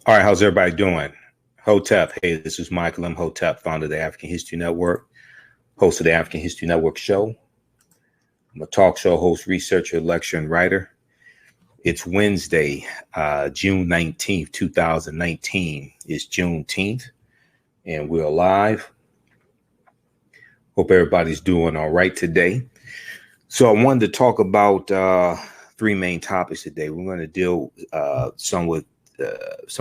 All right, how's everybody doing? Hotep, hey, this is Michael Imhotep, founder of the African History Network, host of the African History Network show. I'm a talk show host, researcher, lecturer, and writer. It's Wednesday, June 19th, 2019. It's Juneteenth, and we're live. Hope everybody's doing all right today. So I wanted to talk about three main topics today. We're going to deal some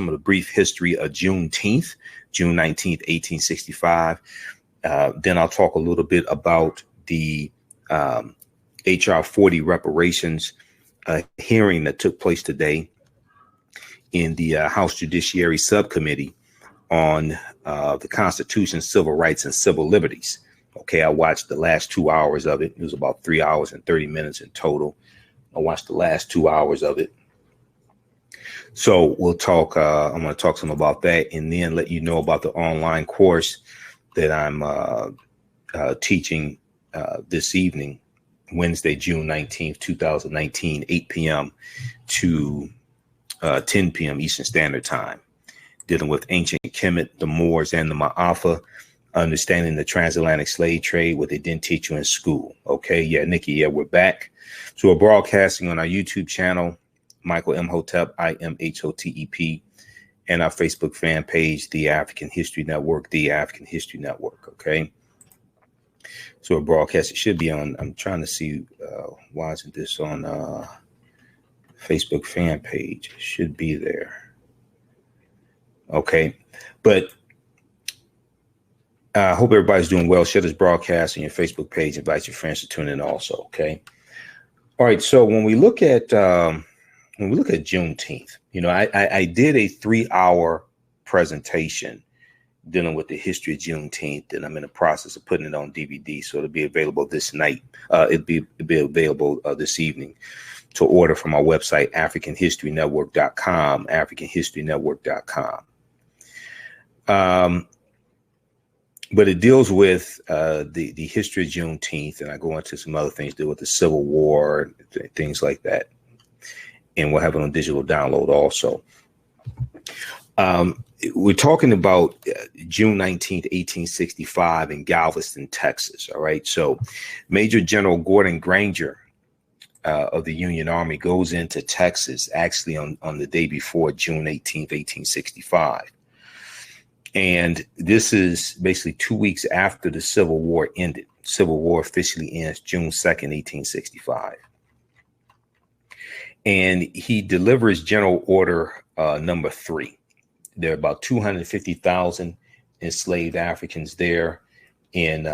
of the brief history of Juneteenth, June 19th, 1865. Then I'll talk a little bit about the HR 40 reparations hearing that took place today in the House Judiciary Subcommittee on the Constitution, Civil Rights, and Civil Liberties. Okay, I watched the last 2 hours of it. It was about 3 hours and 30 minutes in total. I watched the last 2 hours of it. So we'll talk, I'm going to talk some about that and then let you know about the online course that I'm teaching this evening, Wednesday, June 19th, 2019, 8 p.m. to 10 p.m. Eastern Standard Time, dealing with ancient Kemet, the Moors, and the Maafa, understanding the transatlantic slave trade, what they didn't teach you in school. Okay, yeah, Nikki, yeah, we're back. So we're broadcasting on our YouTube channel, Michael Imhotep, IMHOTEP, and our Facebook fan page, The African History Network, The African History Network. Okay. So a broadcast, it should be on, I'm trying to see, why isn't this on Facebook fan page? It should be there. Okay. But I hope everybody's doing well. Share this broadcast on your Facebook page. Invite your friends to tune in also. Okay. All right. So when we look at Juneteenth, you know, I did a 3-hour presentation dealing with the history of Juneteenth, and I'm in the process of putting it on DVD, so it'll be available this night. It'll be available this evening to order from our website, AfricanHistoryNetwork.com, AfricanHistoryNetwork.com. But it deals with the history of Juneteenth, and I go into some other things, deal with the Civil War, things like that. And we'll have it on digital download also. We're talking about June 19th, 1865 in Galveston, Texas. All right. So Major General Gordon Granger of the Union Army goes into Texas actually on the day before June 18th, 1865. And this is basically 2 weeks after the Civil War ended. Civil War officially ends June 2nd, 1865. And he delivers General Order number 3. There are about 250,000 enslaved Africans there in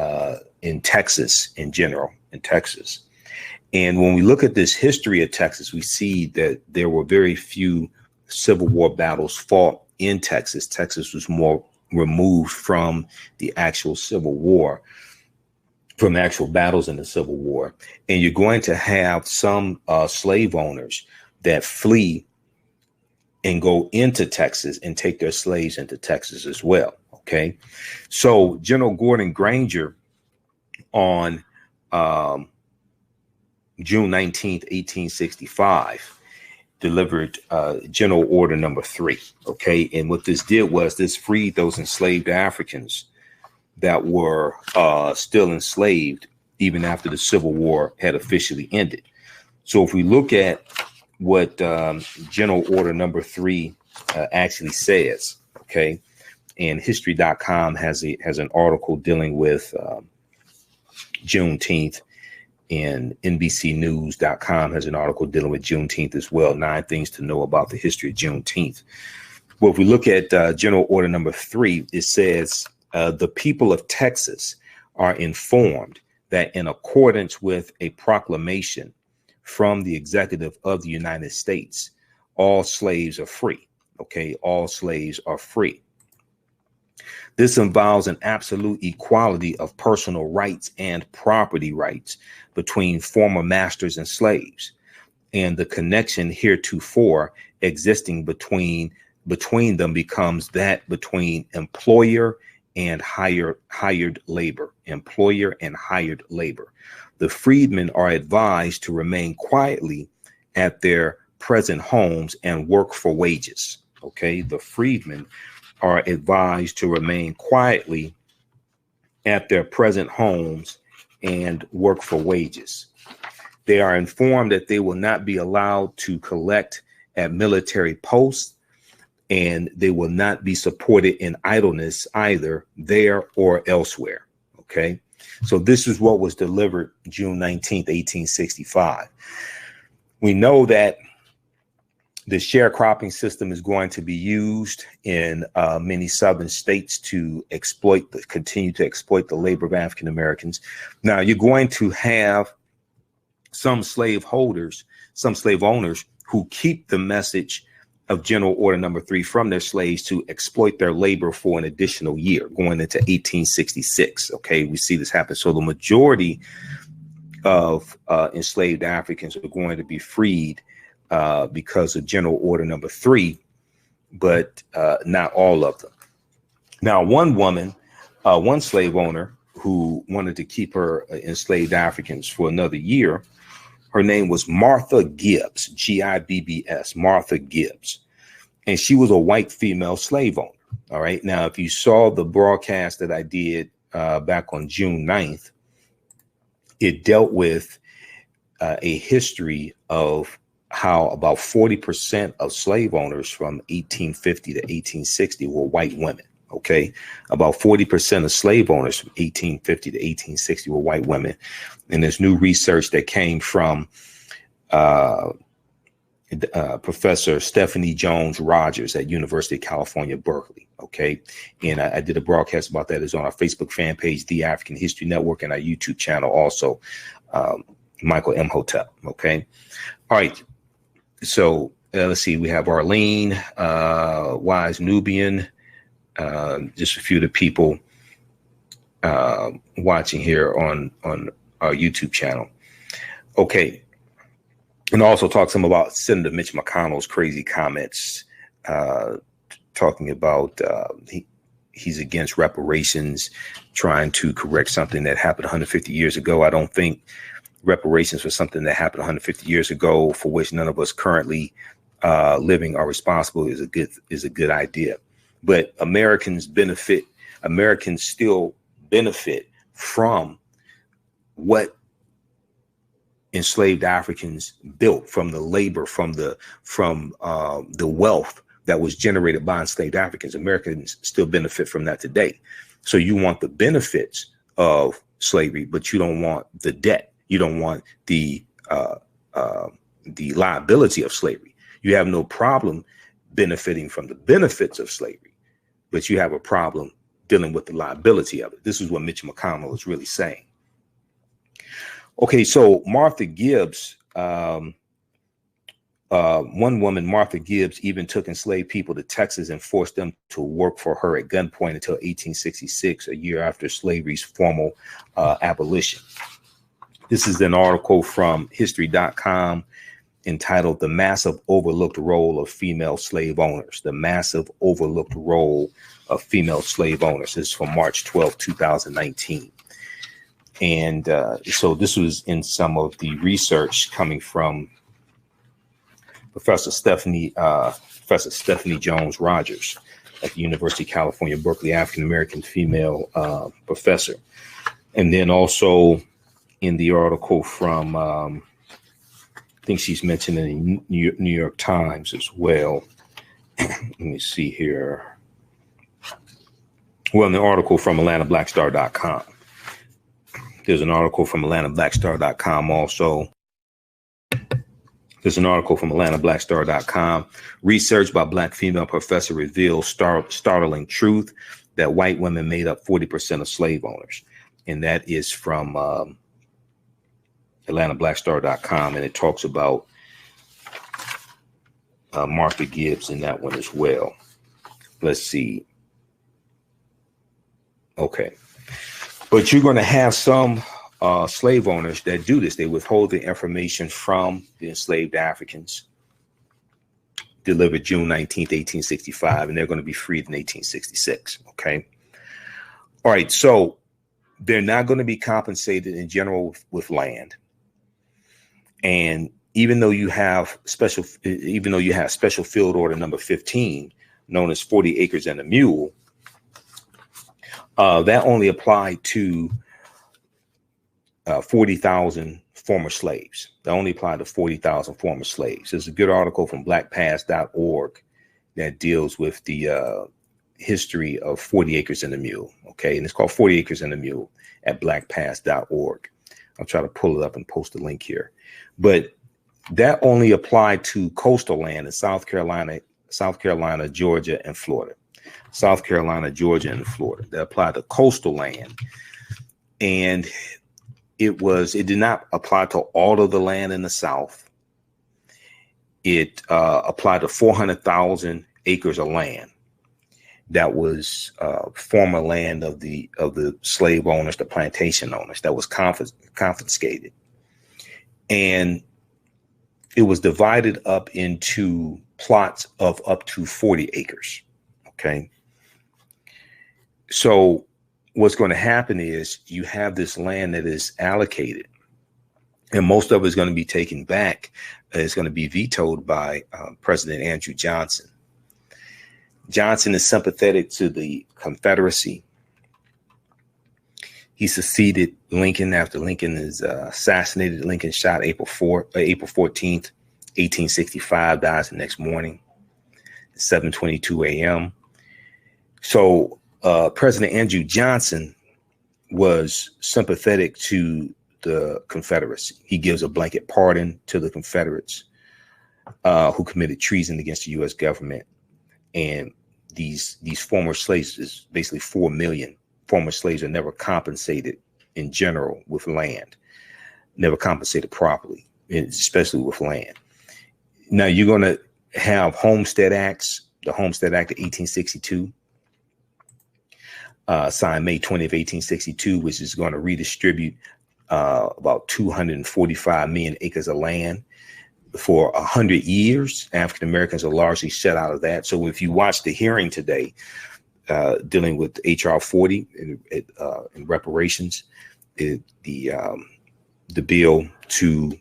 Texas in general, in Texas. And when we look at this history of Texas, we see that there were very few Civil War battles fought in Texas. Texas was more removed from the actual Civil War, from actual battles in the Civil War. And you're going to have some slave owners that flee and go into Texas and take their slaves into Texas as well. Okay. So General Gordon Granger on June 19th, 1865, delivered General Order number 3. Okay. And what this did was this freed those enslaved Africans that were still enslaved even after the Civil War had officially ended. So if we look at what General Order number 3 actually says, okay, and history.com has an article dealing with Juneteenth, and NBCnews.com has an article dealing with Juneteenth as well. 9 things to know about the history of Juneteenth. Well, if we look at General Order number 3, it says the people of Texas are informed that in accordance with a proclamation from the executive of the United States, all slaves are free. Okay, all slaves are free. This involves an absolute equality of personal rights and property rights between former masters and slaves, and the connection heretofore existing between them becomes that between employer and hired labor. Employer and hired labor. The freedmen are advised to remain quietly at their present homes and work for wages. Okay, the freedmen are advised to remain quietly at their present homes and work for wages. They are informed that they will not be allowed to collect at military posts, and they will not be supported in idleness either there or elsewhere. Okay, so this is what was delivered June 19th, 1865. We know that the sharecropping system is going to be used in many southern states to continue to exploit the labor of African Americans. Now, you're going to have some slave owners who keep the message of General Order Number 3 from their slaves to exploit their labor for an additional year, going into 1866. Okay, we see this happen. So the majority of enslaved Africans are going to be freed because of General Order Number 3, but not all of them. Now, one slave owner who wanted to keep her enslaved Africans for another year, her name was Martha Gibbs, Gibbs, Martha Gibbs. And she was a white female slave owner. All right. Now, if you saw the broadcast that I did back on June 9th, it dealt with a history of how about 40% of slave owners from 1850 to 1860 were white women. OK, about 40% of slave owners from 1850 to 1860 were white women. And there's new research that came from Professor Stephanie Jones Rogers at University of California, Berkeley. OK, and I did a broadcast about that. It's on our Facebook fan page, The African History Network, and our YouTube channel also, Michael Imhotep. OK, all right. So let's see. We have Arlene, Wise Nubian. Just a few of the people watching here on our YouTube channel. Okay. And also talk some about Senator Mitch McConnell's crazy comments, talking about he's against reparations, trying to correct something that happened 150 years ago. I don't think reparations for something that happened 150 years ago, for which none of us currently living are responsible, is a good idea. But Americans still benefit from what enslaved Africans built, from the labor, from the wealth that was generated by enslaved Africans. Americans still benefit from that today. So you want the benefits of slavery, but you don't want the debt. You don't want the liability of slavery. You have no problem benefiting from the benefits of slavery, but you have a problem dealing with the liability of it. This is what Mitch McConnell is really saying. Okay, so Martha Gibbs, one woman, Martha Gibbs, even took enslaved people to Texas and forced them to work for her at gunpoint until 1866, a year after slavery's formal abolition. This is an article from history.com entitled "The Massive Overlooked Role of Female Slave Owners." The massive overlooked role of female slave owners. This is from March 12, 2019. And so this was in some of the research coming from Professor Stephanie Jones Rogers at the University of California, Berkeley, African-American female professor. And then also in the article from, I think she's mentioned in the New York Times as well. Let me see here. Well, in the article from AtlantaBlackStar.com. There's an article from AtlantaBlackStar.com also. There's an article from AtlantaBlackStar.com. Research by Black female professor reveals startling truth that white women made up 40% of slave owners. And that is from AtlantaBlackStar.com. And it talks about Martha Gibbs in that one as well. Let's see. Okay. But you're going to have some slave owners that do this. They withhold the information from the enslaved Africans, delivered June 19th, 1865, and they're going to be freed in 1866. Okay. All right. So they're not going to be compensated in general with land. And even though you have special field order number 15, known as 40 acres and a mule, that only applied to 40,000 former slaves. That only applied to 40,000 former slaves. There's a good article from blackpast.org that deals with the history of 40 acres and a mule. Okay, and it's called 40 acres and a mule at blackpast.org. I'll try to pull it up and post a link here. But that only applied to coastal land in South Carolina, Georgia, and Florida. South Carolina, Georgia, and Florida. That applied to coastal land. And it did not apply to all of the land in the South. It applied to 400,000 acres of land that was former land of the slave owners, the plantation owners, that was confiscated. And it was divided up into plots of up to 40 acres. Okay. So what's going to happen is you have this land that is allocated, and most of it is going to be taken back. It's going to be vetoed by President Andrew Johnson. Johnson is sympathetic to the Confederacy. He succeeded Lincoln after Lincoln is assassinated. Lincoln shot April 14th, 1865, dies the next morning, 7:22 a.m. So President Andrew Johnson was sympathetic to the Confederacy. He gives a blanket pardon to the Confederates who committed treason against the U.S. government. And these former slaves, is basically 4 million former slaves, are never compensated in general with land, never compensated properly, especially with land. Now you're going to have Homestead Acts, the Homestead Act of 1862, signed May 20th, 1862, which is going to redistribute about 245 million acres of land. For 100 years, African Americans are largely shut out of that. So if you watch the hearing today, dealing with HR 40 in reparations, the bill to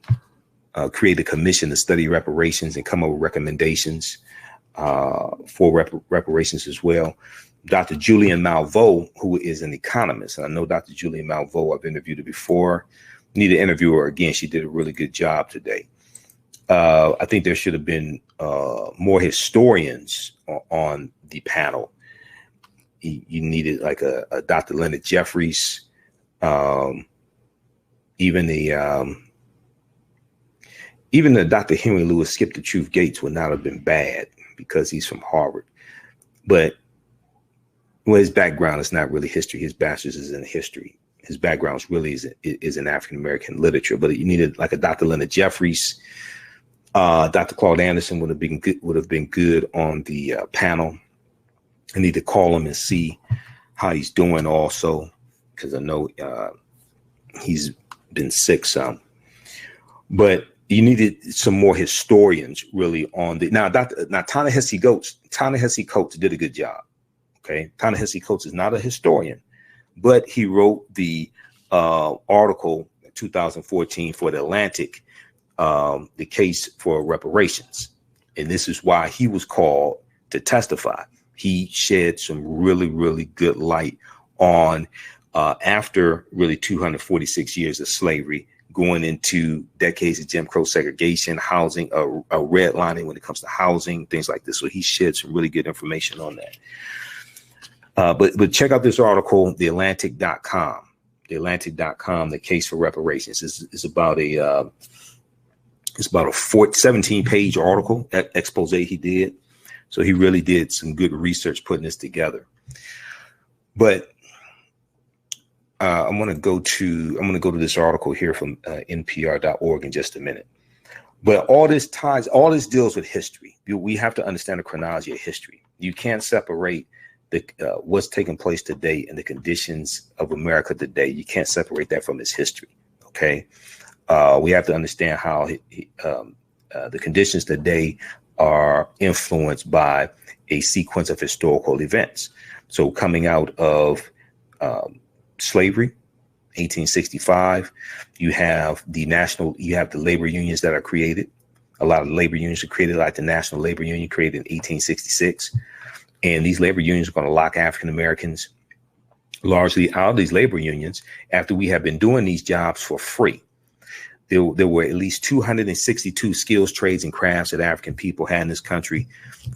create a commission to study reparations and come up with recommendations for reparations as well. Dr. Julian Malveaux, who is an economist, and I know Dr. Julian Malveaux, I've interviewed her before. Need to interview her again. She did a really good job today. I think there should have been more historians on the panel. You needed like a Dr. Leonard Jeffries, even the Dr. Henry Louis Skip the Truth Gates would not have been bad because he's from Harvard. But his background is not really history. His bachelor's is in history. His background really is in African American literature. But you needed like a Dr. Leonard Jeffries. Dr. Claude Anderson would have been good on the panel. I need to call him and see how he's doing also, because I know he's been sick some. But you needed some more historians really on the now. Ta-Nehisi Coates did a good job. Okay, Ta-Nehisi Coates is not a historian, but he wrote the article in 2014 for the Atlantic. The case for reparations. And this is why he was called to testify. He shed some really, really good light on after really 246 years of slavery, going into decades of Jim Crow segregation, housing, redlining when it comes to housing, things like this. So he shed some really good information on that. But check out this article, theatlantic.com. Theatlantic.com, the case for reparations is about a 17-page article, expose he did. So he really did some good research putting this together. But I'm going to go to this article here from npr.org in just a minute. But all this deals with history. We have to understand the chronology of history. You can't separate what's taking place today and the conditions of America today. You can't separate that from its history. Okay. We have to understand how the conditions today are influenced by a sequence of historical events. So coming out of slavery, 1865. You have the labor unions that are created. A lot of labor unions are created, like the National Labor Union, created in 1866. And these labor unions are going to lock African Americans largely out of these labor unions after we have been doing these jobs for free. There were at least 262 skills, trades, and crafts that African people had in this country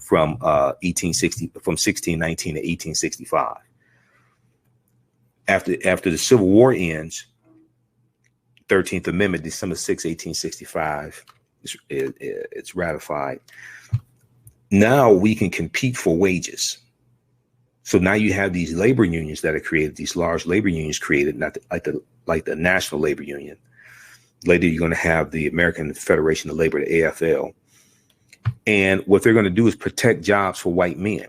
from 1619 to 1865. After the Civil War ends, 13th Amendment, December 6, 1865, it's ratified. Now we can compete for wages. So now you have these labor unions that are created, these large labor unions created, not like the National Labor Union. Later, you're going to have the American Federation of Labor, the AFL. And what they're going to do is protect jobs for white men.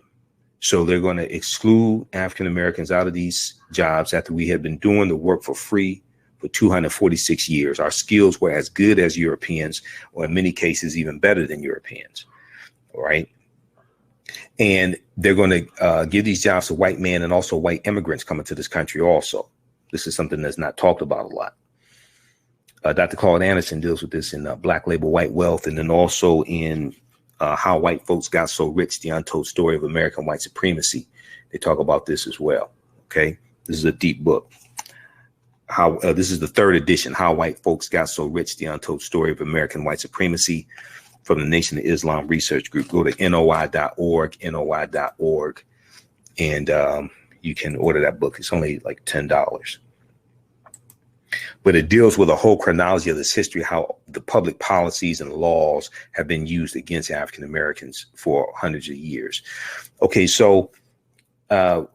So they're going to exclude African Americans out of these jobs after we had been doing the work for free for 246 years. Our skills were as good as Europeans, or in many cases, even better than Europeans. All right. And they're going to give these jobs to white men and also white immigrants coming to this country also. This is something that's not talked about a lot. Dr. Claude Anderson deals with this in Black Labor, White Wealth, and then also in How White Folks Got So Rich, The Untold Story of American White Supremacy. They talk about this as well. Okay, this is a deep book. This is the third edition, How White Folks Got So Rich, The Untold Story of American White Supremacy, from the Nation of Islam Research Group. Go to NOI.org, and you can order that book. It's only like $10. But it deals with a whole chronology of this history, how the public policies and laws have been used against African Americans for hundreds of years. Okay, so in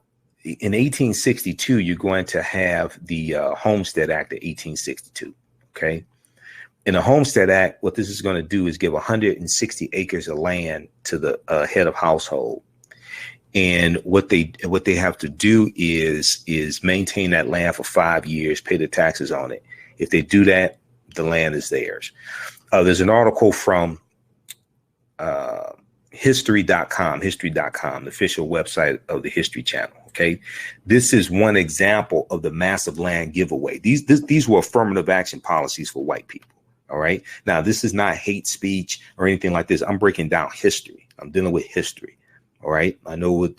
1862, you're going to have the Homestead Act of 1862. Okay. In the Homestead Act, what this is going to do is give 160 acres of land to the head of household. And what they have to do is maintain that land for 5 years, pay the taxes on it. If they do that, the land is theirs. There's an article from history.com, the official website of the History Channel. Okay, this is one example of the massive land giveaway. These were affirmative action policies for white people. All right. Now, this is not hate speech or anything like this. I'm breaking down history. I'm dealing with history. All right. I know with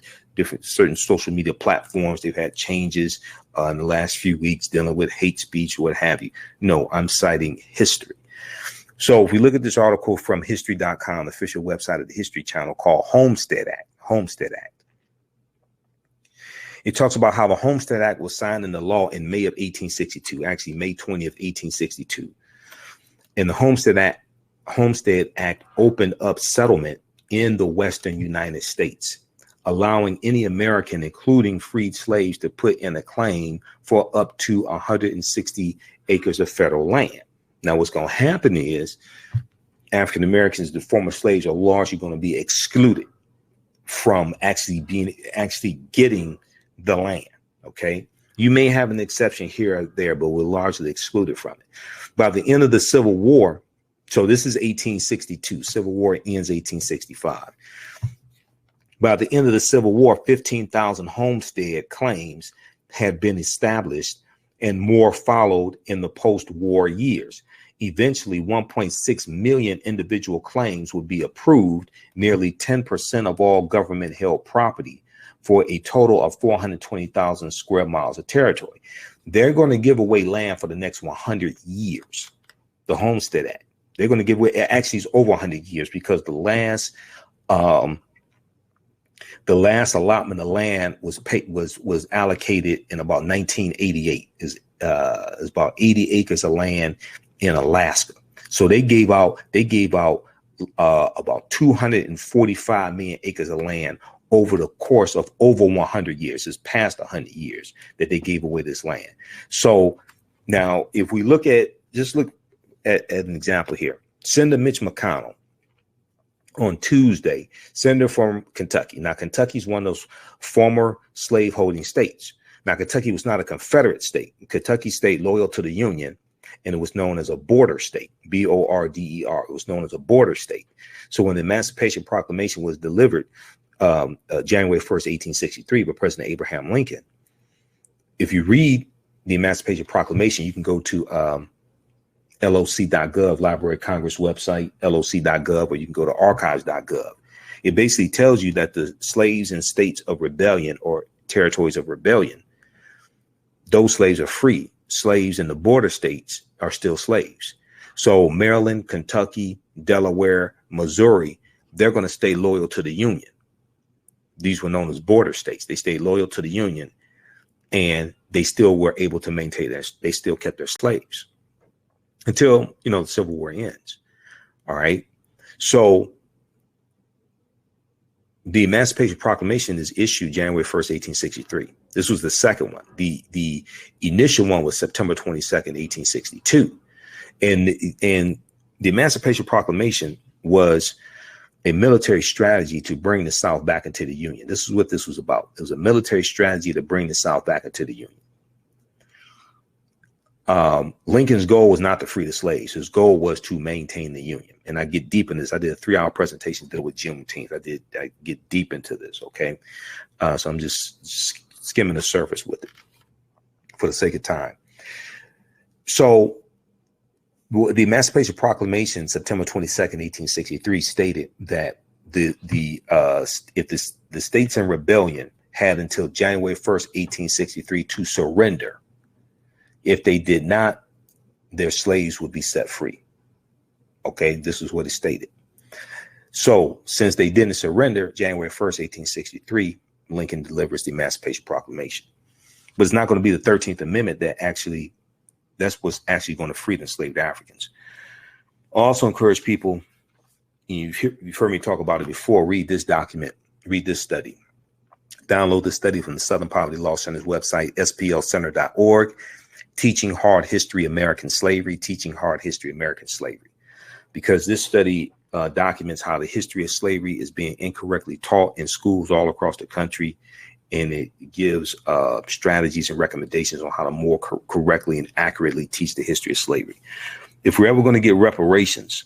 certain social media platforms, they've had changes in the last few weeks dealing with hate speech or what have you. No, I'm citing history. So if we look at this article from history.com, the official website of the History Channel, called Homestead Act. It talks about how the Homestead Act was signed into law in May of 1862, actually May 20th, 1862. And the Homestead Act opened up settlement in the Western United States, allowing any American, including freed slaves, to put in a claim for up to 160 acres of federal land. Now, what's going to happen is African Americans, the former slaves, are largely going to be excluded from actually getting the land. Okay. You may have an exception here or there, but we're largely excluded from it. By the end of the Civil War, so this is 1862, Civil War ends 1865. By the end of the Civil War, 15,000 homestead claims had been established, and more followed in the post-war years. Eventually, 1.6 million individual claims would be approved, nearly 10% of all government-held property, for a total of 420,000 square miles of territory. They're going to give away land for the next 100 years, the Homestead Act. They're going to give away, actually it's over 100 years, because the last allotment of land was allocated in about 1988. Is about 80 acres of land in Alaska. So they gave out about 245 million acres of land over the course of over 100 years. It's past 100 years that they gave away this land. So now, if we look at an example here, Senator Mitch McConnell on Tuesday, senator from Kentucky. Now, Kentucky is one of those former slaveholding states. Now, Kentucky was not a Confederate state. Kentucky stayed loyal to the Union, and it was known as a border state, B-O-R-D-E-R. It was known as a border state. So when the Emancipation Proclamation was delivered, January 1st, 1863, by President Abraham Lincoln, if you read the Emancipation Proclamation, you can go to loc.gov, Library of Congress website, loc.gov, or you can go to archives.gov. It basically tells you that the slaves in states of rebellion or territories of rebellion, those slaves are free. Slaves in the border states are still slaves. So Maryland, Kentucky, Delaware, Missouri, they're going to stay loyal to the Union. These were known as border states. They stayed loyal to the Union, and they still were able to maintain their, they still kept their slaves until, the Civil War ends. All right. So the Emancipation Proclamation is issued January 1st, 1863. This was the second one. The initial one was September 22nd, 1862. And the Emancipation Proclamation was a military strategy to bring the South back into the Union. This is what this was about. It was a military strategy to bring the South back into the Union. Lincoln's goal was not to free the slaves. His goal was to maintain the Union. And I get deep in this. I did a 3-hour presentation dealing with Juneteenth. I get deep into this. Okay. So I'm just skimming the surface with it for the sake of time. So the Emancipation Proclamation, September 22nd, 1863, stated that if the states in rebellion had until January 1st, 1863 to surrender. If they did not, their slaves would be set free. Okay, this is what it stated. So since they didn't surrender, January 1st, 1863, Lincoln delivers the Emancipation Proclamation. But it's not going to be the 13th Amendment that's what's actually going to free the enslaved Africans. I also encourage people, you've heard me talk about it before, read this document, read this study. Download this study from the Southern Poverty Law Center's website, splcenter.org. Teaching Hard History, American Slavery, Teaching Hard History, American Slavery. Because this study documents how the history of slavery is being incorrectly taught in schools all across the country. And it gives strategies and recommendations on how to more correctly and accurately teach the history of slavery. If we're ever going to get reparations,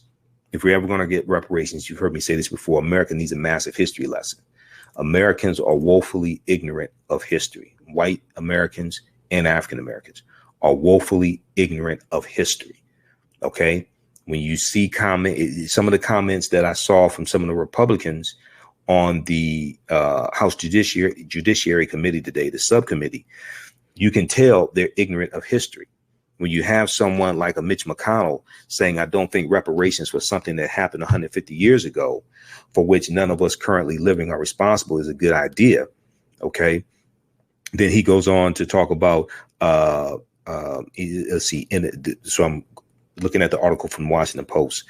you've heard me say this before, America needs a massive history lesson. Americans are woefully ignorant of history. White Americans and African Americans are woefully ignorant of history. Okay. When you see some of the comments that I saw from some of the Republicans on the House Judiciary Committee today, the subcommittee, you can tell they're ignorant of history. When you have someone like a Mitch McConnell saying, I don't think reparations for something that happened 150 years ago, for which none of us currently living are responsible, is a good idea. Okay. Then he goes on to talk about, let's see, so I'm looking at the article from Washington Post.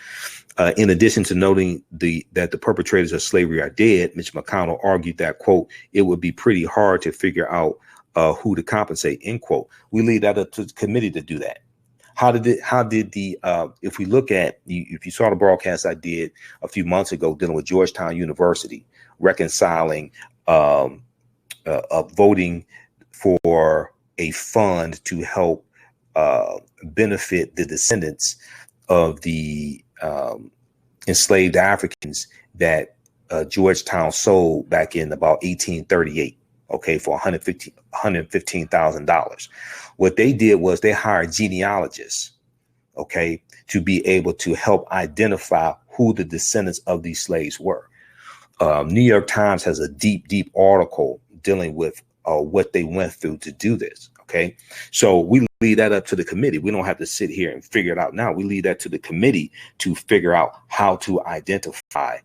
In addition to noting that the perpetrators of slavery are dead, Mitch McConnell argued that, quote, it would be pretty hard to figure out who to compensate, end quote. We leave that up to the committee to do that. If we look at, if you saw the broadcast I did a few months ago dealing with Georgetown University, reconciling voting for a fund to help benefit the descendants of the enslaved Africans that Georgetown sold back in about 1838, okay, for $115,000. What they did was they hired genealogists, okay, to be able to help identify who the descendants of these slaves were. New York Times has a deep article dealing with what they went through to do this. Okay, so we leave that up to the committee. We don't have to sit here and figure it out now. We leave that to the committee to figure out how to identify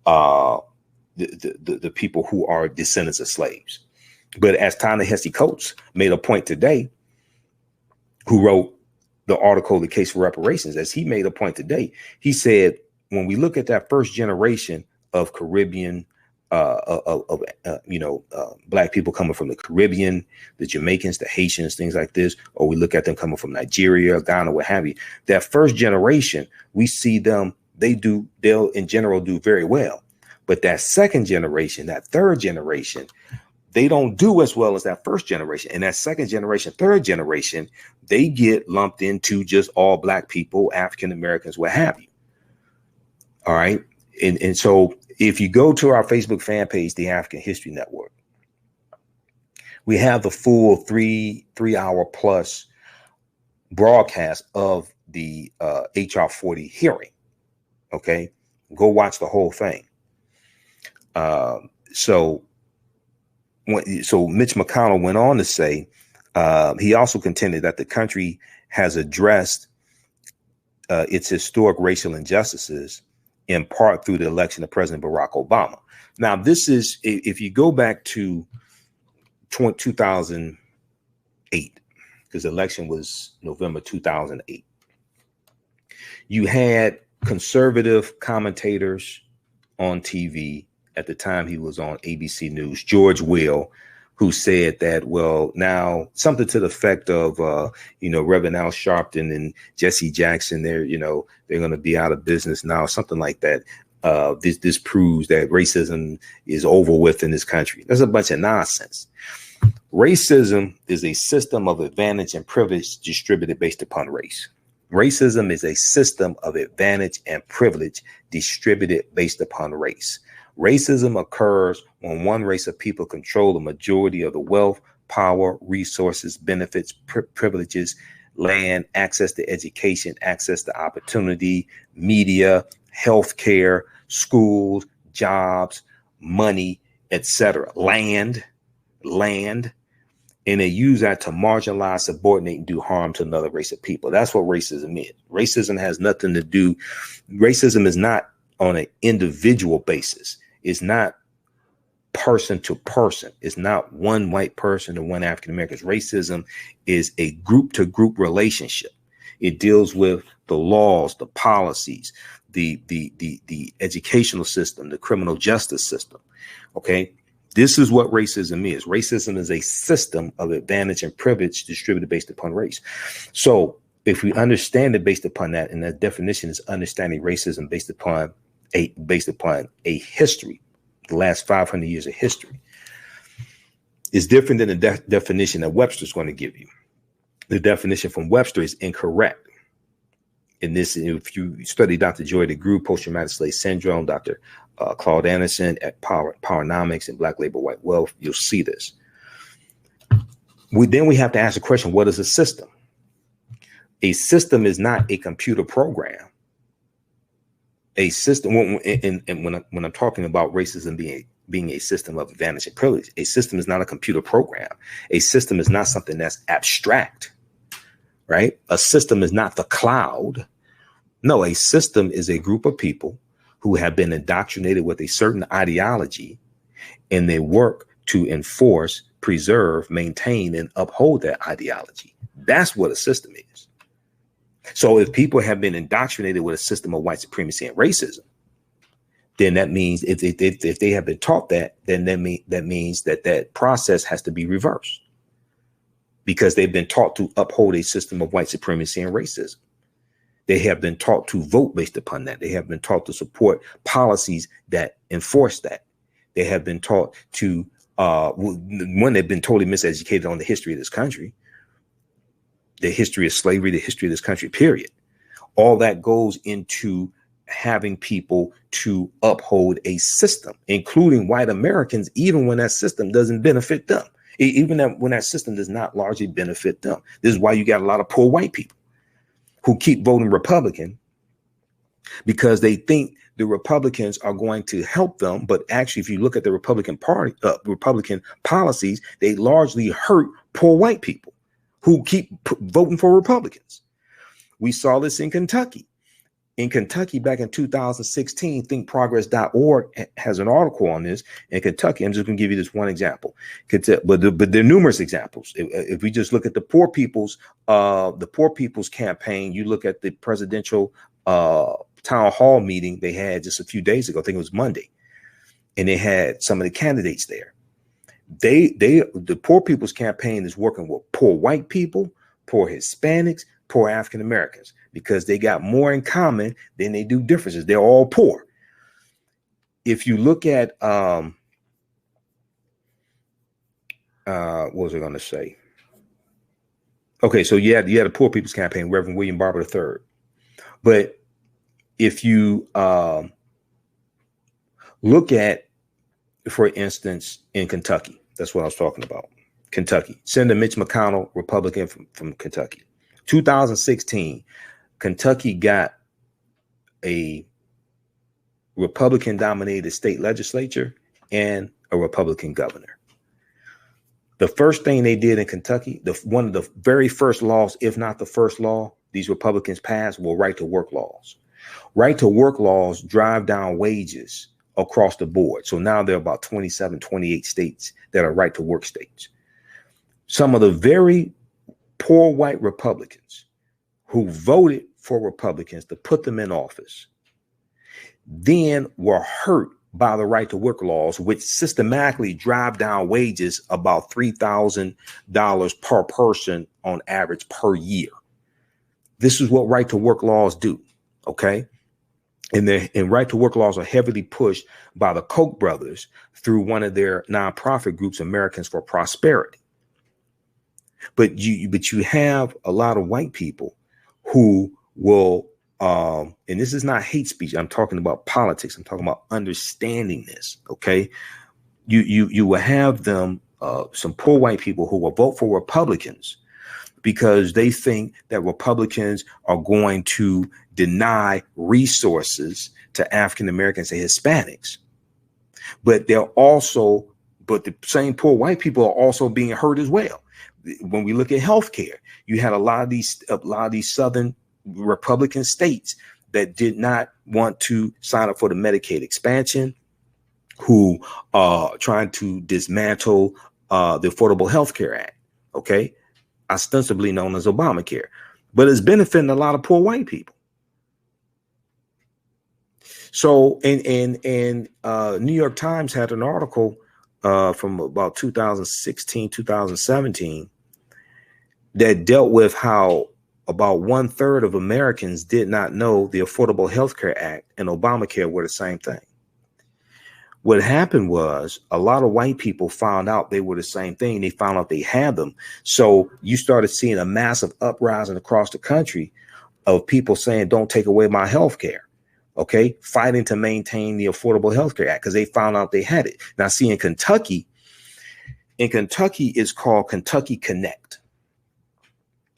the people who are descendants of slaves. But as Ta-Nehisi Coates made a point today, who wrote the article, The Case for Reparations, as he made a point today, he said, when we look at that first generation of Caribbean, Black people coming from the Caribbean, the Jamaicans, the Haitians, things like this, or we look at them coming from Nigeria, Ghana, what have you, that first generation, we see them, they'll in general do very well. But that second generation, that third generation, they don't do as well as that first generation. And that second generation, third generation, they get lumped into just all Black people, African Americans, what have you. All right. And so if you go to our Facebook fan page, the African History Network, We have the full three hour plus broadcast of the HR 40 hearing. Okay, go watch the whole thing. So Mitch McConnell went on to say, he also contended that the country has addressed its historic racial injustices in part through the election of President Barack Obama. Now, this is, if you go back to 2008, because the election was November 2008, you had conservative commentators on TV at the time. He was on ABC News, George Will, who said that, well, now something to the effect of, Reverend Al Sharpton and Jesse Jackson, they're going to be out of business now, something like that. This proves that racism is over with in this country. That's a bunch of nonsense. Racism is a system of advantage and privilege distributed based upon race. Racism is a system of advantage and privilege distributed based upon race. Racism occurs when one race of people control the majority of the wealth, power, resources, benefits, privileges, land, access to education, access to opportunity, media, healthcare, schools, jobs, money, etc. Land, and they use that to marginalize, subordinate, and do harm to another race of people. That's what racism is. Racism has nothing to do. Racism is not on an individual basis. It's not person to person. It's not one white person or one African American. Racism is a group to group relationship. It deals with the laws, the policies, the educational system, the criminal justice system. Okay. This is what racism is. Racism is a system of advantage and privilege distributed based upon race. So if we understand it based upon that, and that definition is understanding racism based upon a history, the last 500 years of history, is different than the definition that Webster's going to give you. The definition from Webster is incorrect. In this, if you study Dr. Joy DeGruy, post-traumatic slave syndrome, Dr. Claude Anderson at Powernomics and Black Labor White Wealth, you'll see this. We have to ask the question, what is a system? A system is not a computer program. A system, and when I'm talking about racism being a system of advantage and privilege, a system is not a computer program. A system is not something that's abstract, right? A system is not the cloud. No, a system is a group of people who have been indoctrinated with a certain ideology, and they work to enforce, preserve, maintain, and uphold that ideology. That's what a system is. So if people have been indoctrinated with a system of white supremacy and racism, then that means if they have been taught that, then that means that process has to be reversed, because they've been taught to uphold a system of white supremacy and racism. They have been taught to vote based upon that. They have been taught to support policies that enforce that. They have been taught to, they've been totally miseducated on the history of this country, the history of slavery, the history of this country, period. All that goes into having people to uphold a system, including white Americans, even when that system doesn't benefit them, when that system does not largely benefit them. This is why you got a lot of poor white people who keep voting Republican, because they think the Republicans are going to help them. But actually, if you look at the Republican Party, Republican policies, they largely hurt poor white people who keep voting for Republicans. We saw this in Kentucky. In Kentucky, back in 2016, thinkprogress.org has an article on this. In Kentucky, I'm just going to give you this one example, but there are numerous examples. If we just look at the poor people's campaign, you look at the presidential town hall meeting they had just a few days ago. I think it was Monday, and they had some of the candidates there. The poor people's campaign is working with poor white people, poor Hispanics, poor African Americans, because they got more in common than they do differences. They're all poor. If you look at, what was I going to say? Okay, so you had a poor people's campaign, Reverend William Barber III. But if you look at, for instance, in Kentucky, that's what I was talking about. Kentucky. Senator Mitch McConnell, Republican from Kentucky. 2016, Kentucky got a Republican-dominated state legislature and a Republican governor. The first thing they did in Kentucky, one of the very first laws, if not the first law, these Republicans passed were right-to-work laws. Right-to-work laws drive down wages across the board. So now there are about 27, 28 states that are right-to-work states. Some of the very poor white Republicans who voted for Republicans to put them in office then were hurt by the right to work laws, which systematically drive down wages about $3,000 per person on average per year. This is what right to work laws do. OK. And right to work laws are heavily pushed by the Koch brothers through one of their nonprofit groups, Americans for Prosperity. But you have a lot of white people who will and this is not hate speech. I'm talking about politics. I'm talking about understanding this. OK, you will have them some poor white people who will vote for Republicans because they think that Republicans are going to deny resources to African Americans and Hispanics. But the same poor white people are also being hurt as well. When we look at healthcare, you had a lot of these Southern Republican states that did not want to sign up for the Medicaid expansion, who are trying to dismantle the Affordable Health Care Act, okay, ostensibly known as Obamacare, but it's benefiting a lot of poor white people. So in New York Times had an article from about 2016, 2017 that dealt with how about 1/3 of Americans did not know the Affordable Health Care Act and Obamacare were the same thing. What happened was a lot of white people found out they were the same thing. They found out they had them. So you started seeing a massive uprising across the country of people saying, don't take away my health care. OK, fighting to maintain the Affordable Health Care Act because they found out they had it. Now, see, in Kentucky, it's called Kentucky Connect.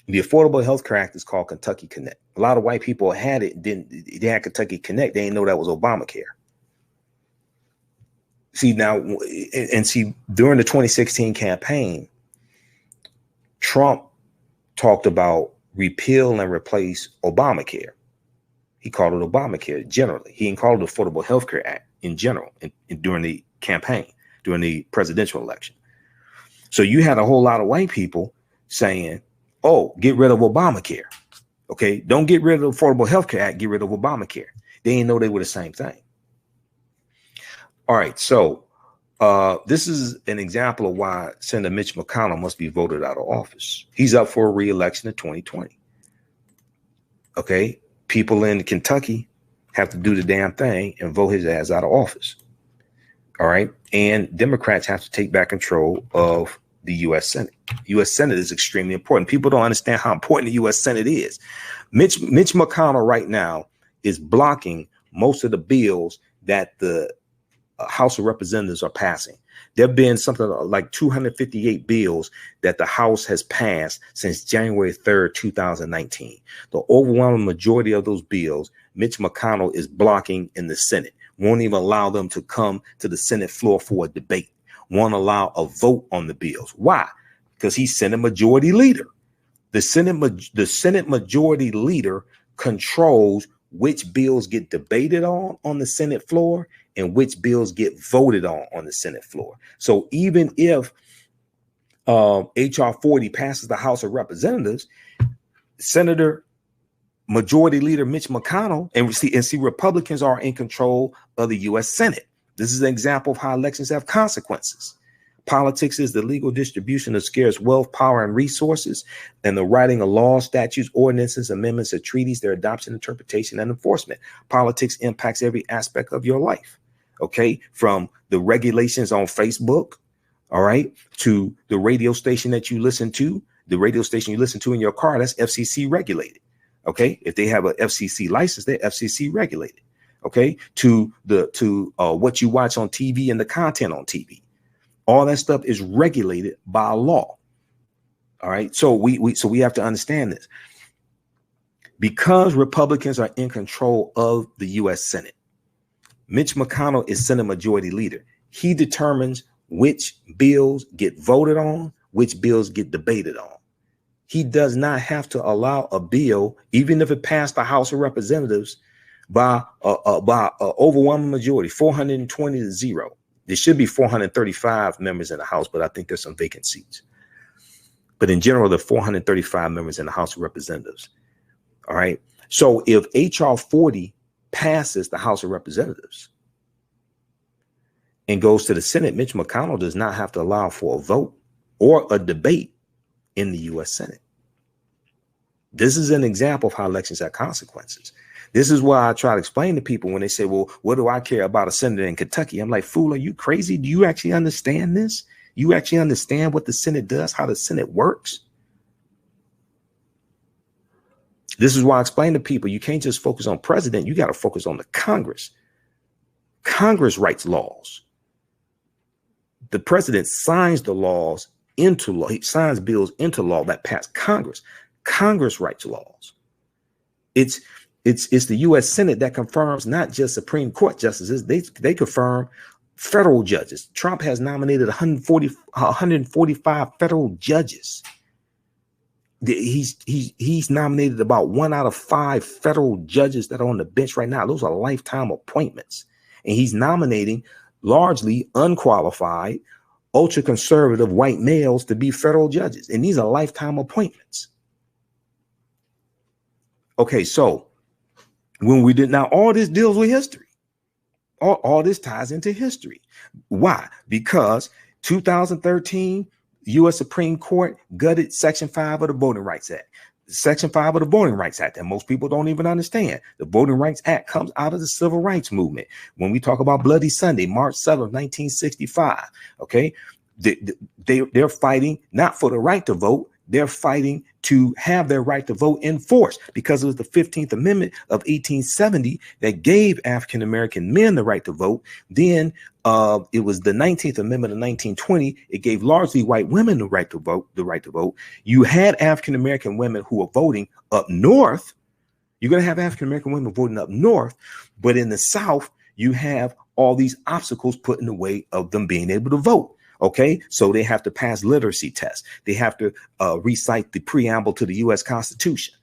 The Affordable Health Care Act is called Kentucky Connect. A lot of white people had it. They had Kentucky Connect. They didn't know that was Obamacare. See, now, and see, during the 2016 campaign, Trump talked about repeal and replace Obamacare. He called it Obamacare generally. He didn't call it the Affordable Health Care Act in general during the campaign, during the presidential election. So you had a whole lot of white people saying, oh, get rid of Obamacare. OK, don't get rid of the Affordable Health Care Act. Get rid of Obamacare. They didn't know they were the same thing. All right. So this is an example of why Senator Mitch McConnell must be voted out of office. He's up for a re-election in 2020. OK, people in Kentucky have to do the damn thing and vote his ass out of office. All right. And Democrats have to take back control of the U.S. Senate. U.S. Senate is extremely important. People don't understand how important the U.S. Senate is. Mitch McConnell right now is blocking most of the bills that the House of Representatives are passing. There have been something like 258 bills that the House has passed since January 3rd, 2019. The overwhelming majority of those bills, Mitch McConnell is blocking in the Senate. Won't even allow them to come to the Senate floor for a debate. Won't allow a vote on the bills. Why? Because he's Senate Majority Leader. The Senate Majority Leader controls which bills get debated on the Senate floor and which bills get voted on the Senate floor. So even if H.R. 40 passes the House of Representatives, Senator Majority Leader Mitch McConnell and see Republicans are in control of the U.S. Senate. This is an example of how elections have consequences. Politics is the legal distribution of scarce wealth, power, and resources, and the writing of laws, statutes, ordinances, amendments, or treaties, their adoption, interpretation, and enforcement. Politics impacts every aspect of your life. OK, from the regulations on Facebook, all right, to the radio station that you listen to, the radio station you listen to in your car, that's FCC regulated. OK, if they have a FCC license, they're FCC regulated. OK, to what you watch on TV and the content on TV. All that stuff is regulated by law. All right. So we have to understand this. Because Republicans are in control of the U.S. Senate, Mitch McConnell is Senate Majority Leader. He determines which bills get voted on, which bills get debated on. He does not have to allow a bill, even if it passed the House of Representatives by overwhelming majority, 420 to 0. There should be 435 members in the House, but I think there's some vacant seats. But in general, there are 435 members in the House of Representatives. All right. So if H.R. 40 passes the House of Representatives and goes to the Senate, Mitch McConnell does not have to allow for a vote or a debate in the U.S. Senate. This is an example of how elections have consequences. This is why I try to explain to people when they say, well, what do I care about a senator in Kentucky? I'm like, fool, are you crazy? Do you actually understand this? You actually understand what the Senate does, how the Senate works? This is why I explain to people, you can't just focus on president. You got to focus on the Congress. Congress writes laws. The president signs the laws into law. He signs bills into law that pass Congress. Congress writes laws. It's the U.S. Senate that confirms not just Supreme Court justices. They confirm federal judges. Trump has nominated 145 federal judges. He's nominated about 1 out of 5 federal judges that are on the bench right now. Those are lifetime appointments. And he's nominating largely unqualified, ultra conservative white males to be federal judges. And these are lifetime appointments. Okay, so when we did now, all this deals with history. All this ties into history. Why? Because 2013, U.S. Supreme Court gutted Section 5 of the Voting Rights Act. Section 5 of the Voting Rights Act, and most people don't even understand. The Voting Rights Act comes out of the Civil Rights Movement. When we talk about Bloody Sunday, March 7th, 1965, okay, they're fighting not for the right to vote. They're fighting to have their right to vote enforced, because it was the 15th Amendment of 1870 that gave African-American men the right to vote. Then it was the 19th Amendment of 1920. It gave largely white women the right to vote. You had African-American women who were voting up north. You're going to have African-American women voting up north, but in the South, you have all these obstacles put in the way of them being able to vote. OK, so they have to pass literacy tests. They have to recite the preamble to the U.S. Constitution.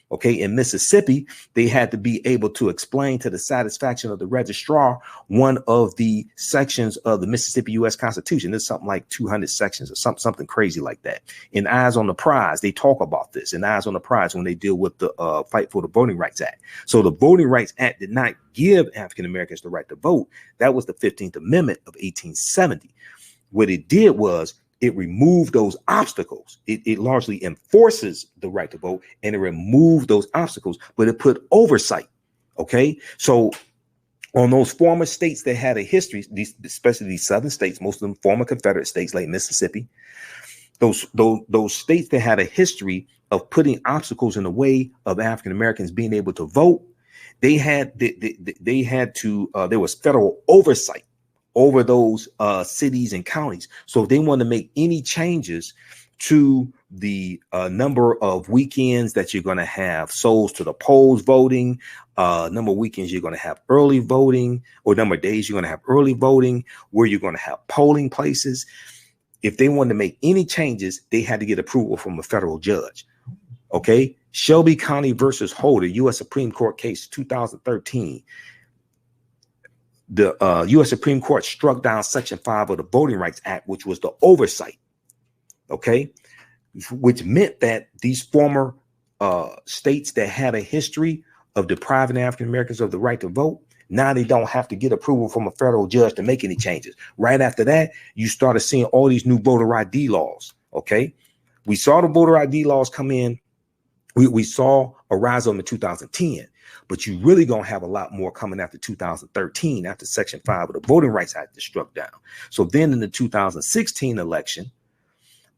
OK, in Mississippi, they had to be able to explain to the satisfaction of the registrar one of the sections of the Mississippi U.S. Constitution. There's something like 200 sections or something crazy like that. In Eyes on the Prize, they talk about this in Eyes on the Prize when they deal with the fight for the Voting Rights Act. So the Voting Rights Act did not give African Americans the right to vote. That was the 15th Amendment of 1870. What it did was it removed those obstacles. It largely enforces the right to vote, and it removed those obstacles, but it put oversight. OK, so on those former states that had a history, especially these southern states, most of them former Confederate states like Mississippi, those states that had a history of putting obstacles in the way of African Americans being able to vote, there was federal oversight over those cities and counties. So if they want to make any changes to the number of weekends that you're going to have souls to the polls voting, number of weekends you're going to have early voting, or number of days you're going to have early voting, where you're going to have polling places. If they wanted to make any changes, they had to get approval from a federal judge. OK, Shelby County versus Holder, U.S. Supreme Court case 2013. The U.S. Supreme Court struck down Section 5 of the Voting Rights Act, which was the oversight, OK, which meant that these former states that had a history of depriving African Americans of the right to vote, now they don't have to get approval from a federal judge to make any changes. Right after that, you started seeing all these new voter ID laws. OK, we saw the voter ID laws come in. We saw a rise of them in 2010. But you really going to have a lot more coming after 2013, after Section 5 of the Voting Rights Act is struck down. So then in the 2016 election,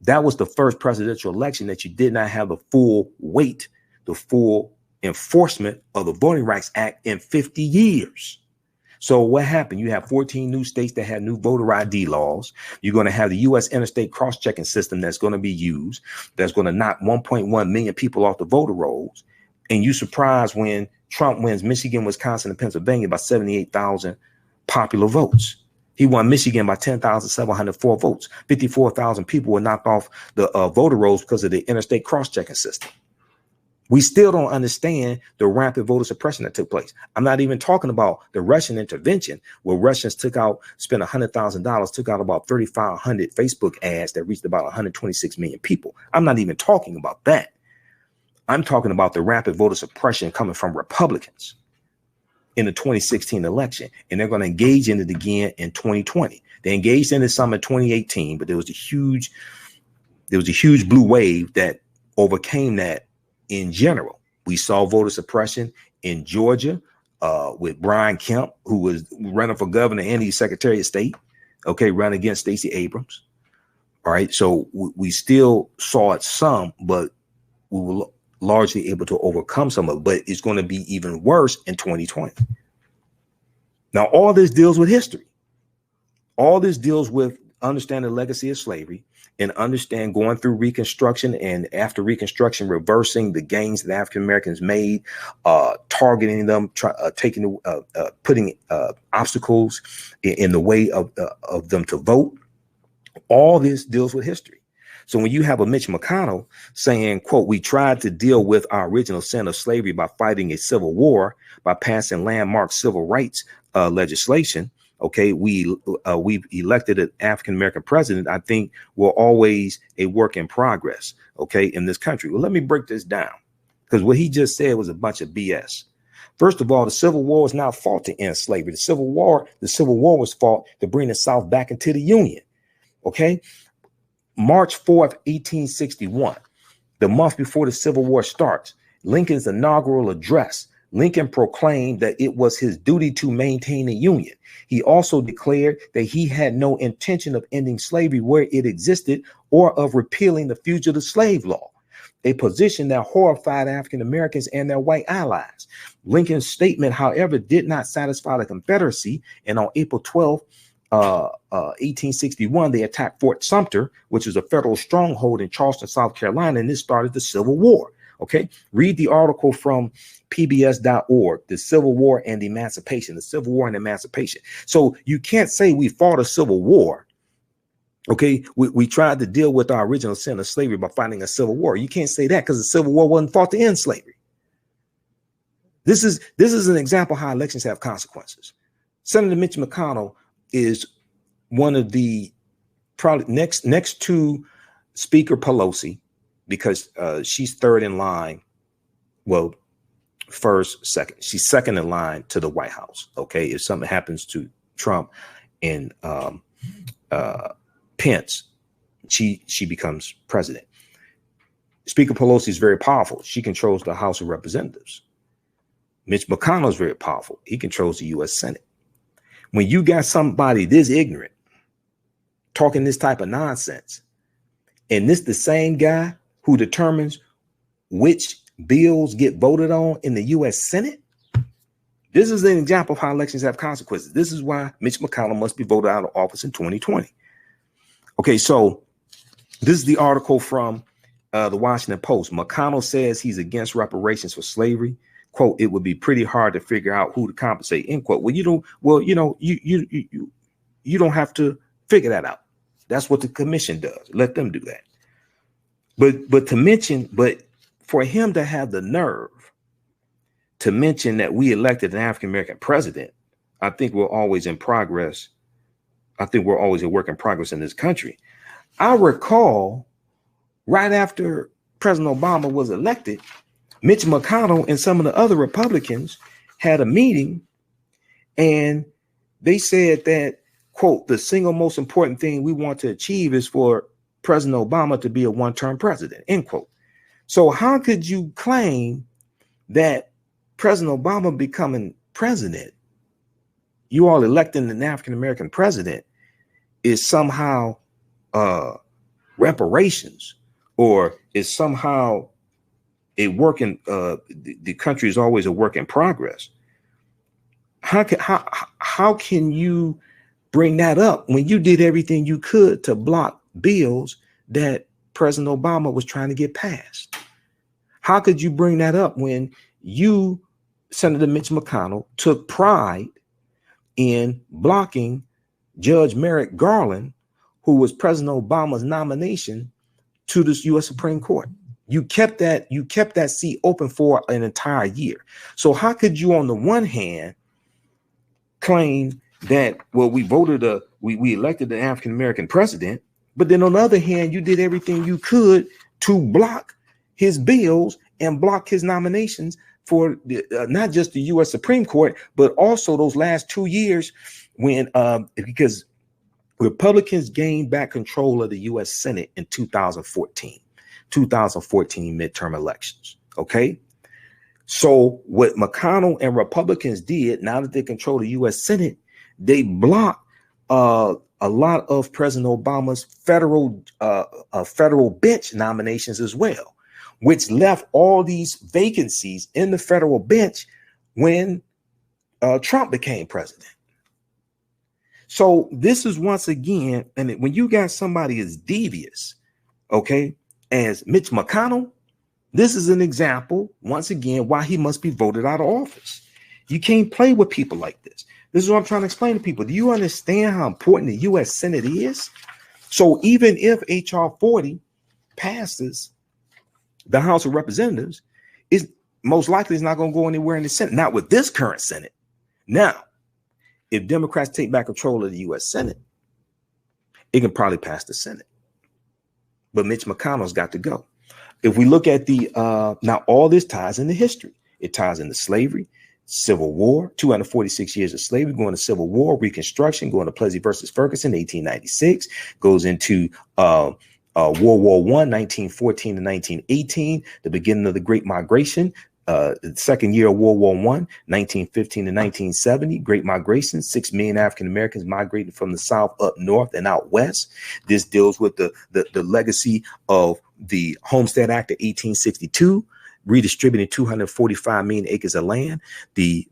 that was the first presidential election that you did not have the full weight, the full enforcement of the Voting Rights Act in 50 years. So what happened? You have 14 new states that have new voter ID laws. You're going to have the U.S. interstate cross-checking system that's going to be used. That's going to knock 1.1 million people off the voter rolls. And you surprised when Trump wins Michigan, Wisconsin, and Pennsylvania by 78,000 popular votes. He won Michigan by 10,704 votes. 54,000 people were knocked off the voter rolls because of the interstate cross-checking system. We still don't understand the rapid voter suppression that took place. I'm not even talking about the Russian intervention where Russians spent $100,000, took out about 3,500 Facebook ads that reached about 126 million people. I'm not even talking about that. I'm talking about the rapid voter suppression coming from Republicans in the 2016 election. And they're going to engage in it again in 2020. They engaged in it some in 2018, but there was a huge blue wave that overcame that. In general, we saw voter suppression in Georgia with Brian Kemp, who was running for governor and he's Secretary of State, running against Stacey Abrams. All right. So we still saw it some, but we were largely able to overcome some of it. But it's going to be even worse in 2020. Now, all this deals with history. All this deals with understanding the legacy of slavery and understand going through Reconstruction and after Reconstruction, reversing the gains that African Americans made, targeting them, putting obstacles in the way of them to vote. All this deals with history. So when you have a Mitch McConnell saying, quote, we tried to deal with our original sin of slavery by fighting a civil war, by passing landmark civil rights legislation. OK, we've elected an African-American president. I think we're always a work in progress. OK, in this country. Well, let me break this down, because what he just said was a bunch of BS. First of all, the Civil War was not fought to end slavery. The Civil War was fought to bring the South back into the Union. OK, March 4th, 1861, the month before the Civil War starts, Lincoln's inaugural address. Lincoln proclaimed that it was his duty to maintain the Union. He also declared that he had no intention of ending slavery where it existed or of repealing the fugitive slave law, a position that horrified African Americans and their white allies. Lincoln's statement, however, did not satisfy the Confederacy, and on April 12th, 1861, they attacked Fort Sumter, which was a federal stronghold in Charleston, South Carolina, and this started the Civil War. OK, read the article from pbs.org, the Civil War and Emancipation, the Civil War and Emancipation. So you can't say we fought a civil war. OK, we tried to deal with our original sin of slavery by fighting a civil war. You can't say that because the Civil War wasn't fought to end slavery. This is an example how elections have consequences. Senator Mitch McConnell is one of the probably next to Speaker Pelosi, because she's third in line. Well, second. She's second in line to the White House. OK, if something happens to Trump and Pence, she becomes president. Speaker Pelosi is very powerful. She controls the House of Representatives. Mitch McConnell is very powerful. He controls the U.S. Senate. When you got somebody this ignorant talking this type of nonsense, and this the same guy who determines which bills get voted on in the U.S. Senate, this is an example of how elections have consequences. This is why Mitch McConnell must be voted out of office in 2020. OK, so this is the article from the Washington Post. McConnell says he's against reparations for slavery. Quote, it would be pretty hard to figure out who to compensate, end quote. Well, you don't have to figure that out. That's what the commission does. Let them do that. But for him to have the nerve to mention that we elected an African-American president, I think we're always in progress. I think we're always a work in progress in this country. I recall right after President Obama was elected, Mitch McConnell and some of the other Republicans had a meeting, and they said that, quote, the single most important thing we want to achieve is for President Obama to be a one-term president, end quote. So how could you claim that President Obama becoming president, you all electing an African-American president, is somehow reparations, or is somehow a work in the country is always a work in progress? How can you bring that up when you did everything you could to block bills that President Obama was trying to get passed? How could you bring that up when you, Senator Mitch McConnell, took pride in blocking Judge Merrick Garland, who was President Obama's nomination to the U.S. Supreme Court? You kept that seat open for an entire year. So how could you, on the one hand, claim that, well, we elected an African American president, but then on the other hand, you did everything you could to block his bills and block his nominations for not just the U.S. Supreme Court, but also those last 2 years when because Republicans gained back control of the U.S. Senate in 2014 midterm elections. Okay. So what McConnell and Republicans did, now that they control the U.S. Senate, they blocked a lot of President Obama's federal bench nominations as well, which left all these vacancies in the federal bench when Trump became president. So this is, once again, and when you got somebody as devious, okay, as Mitch McConnell, this is an example, once again, why he must be voted out of office. You can't play with people like this. This is what I'm trying to explain to people. Do you understand how important the U.S. Senate is? So even if H.R. 40 passes the House of Representatives, is most likely it's not going to go anywhere in the Senate. Not with this current Senate. Now, if Democrats take back control of the U.S. Senate, it can probably pass the Senate. But Mitch McConnell's got to go. If we look at the now, all this ties into history. It ties into slavery, Civil War, 246 years of slavery, going to Civil War, Reconstruction, going to Plessy versus Ferguson, 1896, goes into World War I, 1914 to 1918, the beginning of the Great Migration, the second year of World War I, 1915 to 1970, Great Migration, 6 million African Americans migrating from the South up north and out west. This deals with the legacy of the Homestead Act of 1862, redistributing 245 million acres of land. The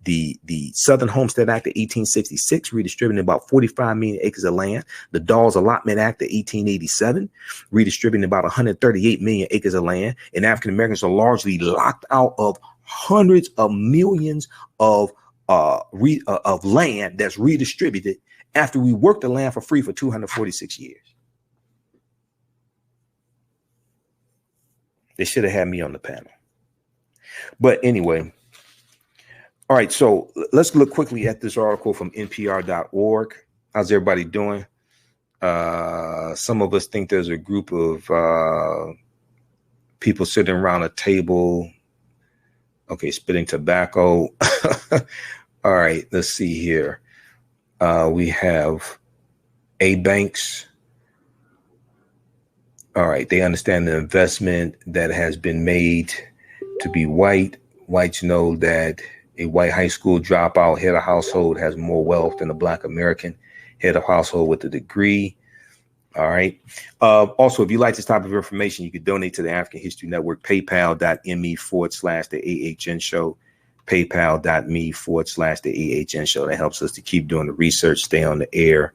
Southern Homestead Act of 1866, redistributing about 45 million acres of land. The Dawes Allotment Act of 1887, redistributing about 138 million acres of land. And African Americans are largely locked out of hundreds of millions of land that's redistributed after we worked the land for free for 246 years. They should have had me on the panel. But anyway, all right, so let's look quickly at this article from npr.org. How's everybody doing? Some of us think there's a group of people sitting around a table. Okay, spitting tobacco. All right, let's see here. We have A banks. All right, they understand the investment that has been made to be white. Whites know that a white high school dropout head of household has more wealth than a Black American head of household with a degree. All right. Also, if you like this type of information, you can donate to the African History Network, paypal.me/the AHN show, paypal.me/the AHN show. That helps us to keep doing the research, stay on the air,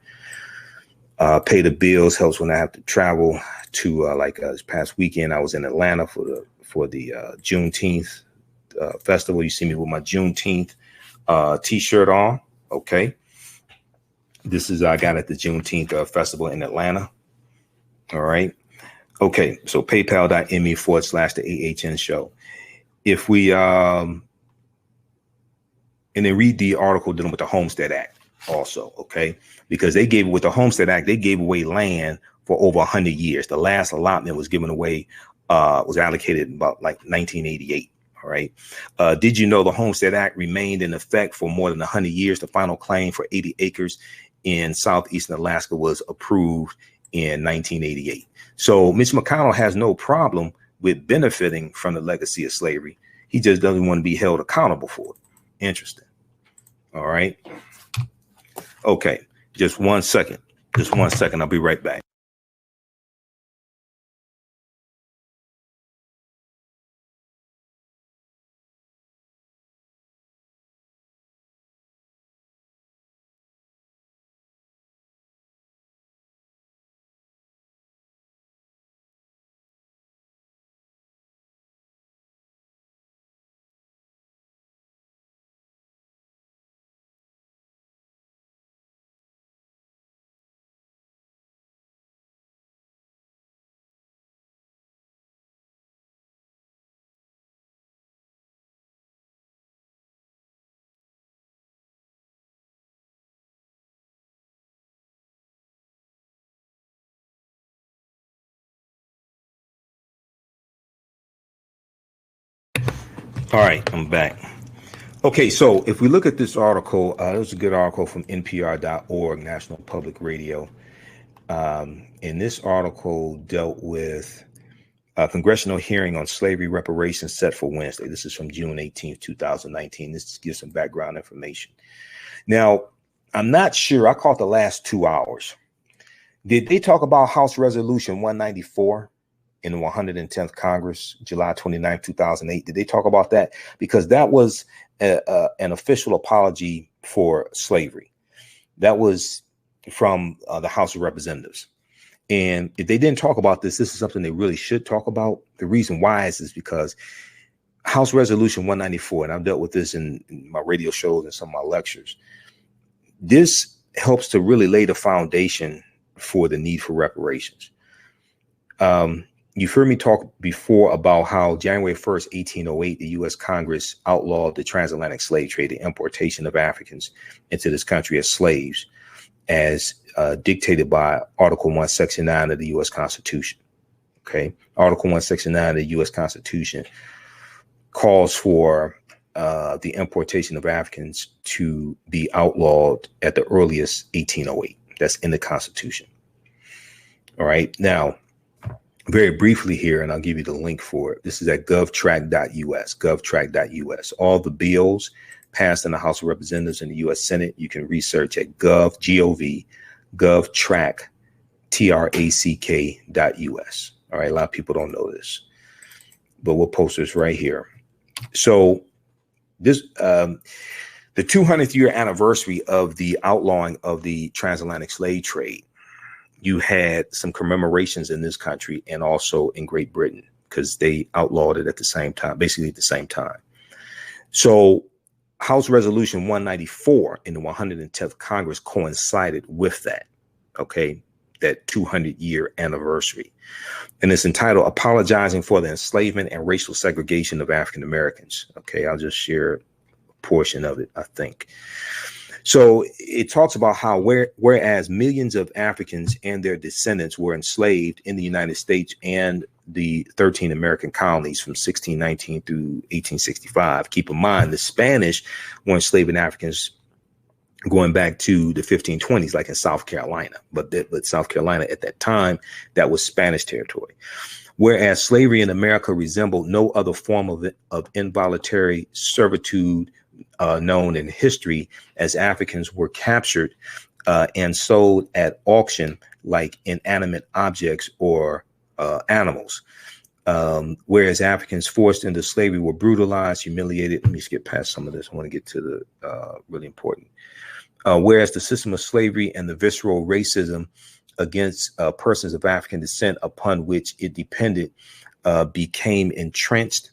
pay the bills, helps when I have to travel to this past weekend. I was in Atlanta for the Juneteenth festival. You see me with my Juneteenth t-shirt on. Okay. This is I got at the Juneteenth festival in Atlanta. All right. Okay. So paypal.me/the AHN show. If we and then read the article dealing with the Homestead Act also. Okay. Because they gave, with the Homestead Act, they gave away land for over 100 years. The last allotment was given away, was allocated about like 1988. All right. Did you know the Homestead Act remained in effect for more than 100 years? The final claim for 80 acres in southeastern Alaska was approved in 1988. So Mitch McConnell has no problem with benefiting from the legacy of slavery. He just doesn't want to be held accountable for it. Interesting. All right. Okay. Just 1 second. Just 1 second. I'll be right back. All right, I'm back. Okay, so if we look at this article, it was a good article from NPR.org, National Public Radio. And this article dealt with a congressional hearing on slavery reparations set for Wednesday. This is from June 18th, 2019. This gives some background information. Now, I'm not sure. I caught the last 2 hours. Did they talk about House Resolution 194 in the 110th Congress, July 29th, 2008? Did they talk about that? Because that was an official apology for slavery. That was from the House of Representatives. And if they didn't talk about this, this is something they really should talk about. The reason why is because House Resolution 194, and I've dealt with this in my radio shows and some of my lectures, this helps to really lay the foundation for the need for reparations. You've heard me talk before about how January 1st, 1808, the U.S. Congress outlawed the transatlantic slave trade, the importation of Africans into this country as slaves, as dictated by Article 1, Section 9 of the U.S. Constitution. Okay. Article 1, Section 9 of the U.S. Constitution calls for the importation of Africans to be outlawed at the earliest 1808. That's in the Constitution. All right. Now, very briefly here, and I'll give you the link for it. This is at govtrack.us, govtrack.us. All the bills passed in the House of Representatives and the U.S. Senate, you can research at govtrack.us. All right, a lot of people don't know this, but we'll post this right here. So this, the 200th year anniversary of the outlawing of the transatlantic slave trade, you had some commemorations in this country and also in Great Britain, because they outlawed it at the same time, basically at the same time. So House Resolution 194 in the 110th Congress coincided with that, okay, that 200-year anniversary. And it's entitled Apologizing for the Enslavement and Racial Segregation of African Americans. Okay, I'll just share a portion of it, I think. So it talks about how whereas millions of Africans and their descendants were enslaved in the United States and the 13 American colonies from 1619 through 1865. Keep in mind, the Spanish were enslaving Africans going back to the 1520s, like in South Carolina. But South Carolina at that time, that was Spanish territory. Whereas slavery in America resembled no other form of involuntary servitude known in history, as Africans were captured and sold at auction like inanimate objects or animals. Whereas Africans forced into slavery were brutalized, humiliated. Let me skip past some of this. I want to get to the really important. Whereas the system of slavery and the visceral racism against persons of African descent upon which it depended became entrenched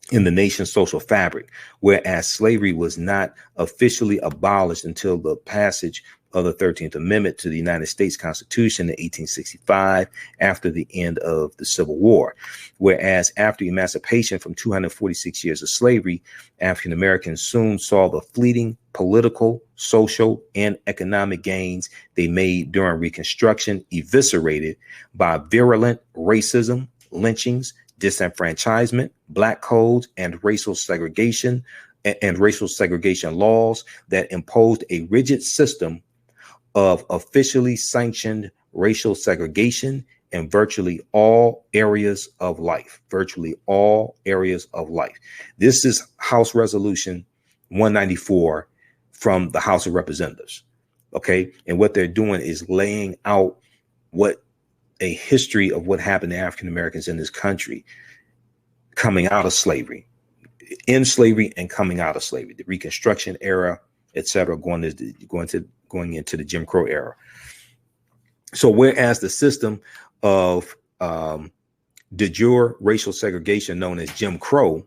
in the nation's social fabric, whereas slavery was not officially abolished until the passage of the 13th Amendment to the United States Constitution in 1865, after the end of the Civil War. Whereas after emancipation from 246 years of slavery, African Americans soon saw the fleeting political, social, and economic gains they made during Reconstruction eviscerated by virulent racism, lynchings, disenfranchisement, black codes, and racial segregation laws that imposed a rigid system of officially sanctioned racial segregation in virtually all areas of life. Virtually all areas of life. This is House Resolution 194 from the House of Representatives. Okay. And what they're doing is laying out what a history of what happened to African Americans in this country coming out of slavery, in slavery and coming out of slavery, the Reconstruction era, etc., going into the Jim Crow era. So whereas the system of de jure racial segregation known as Jim Crow,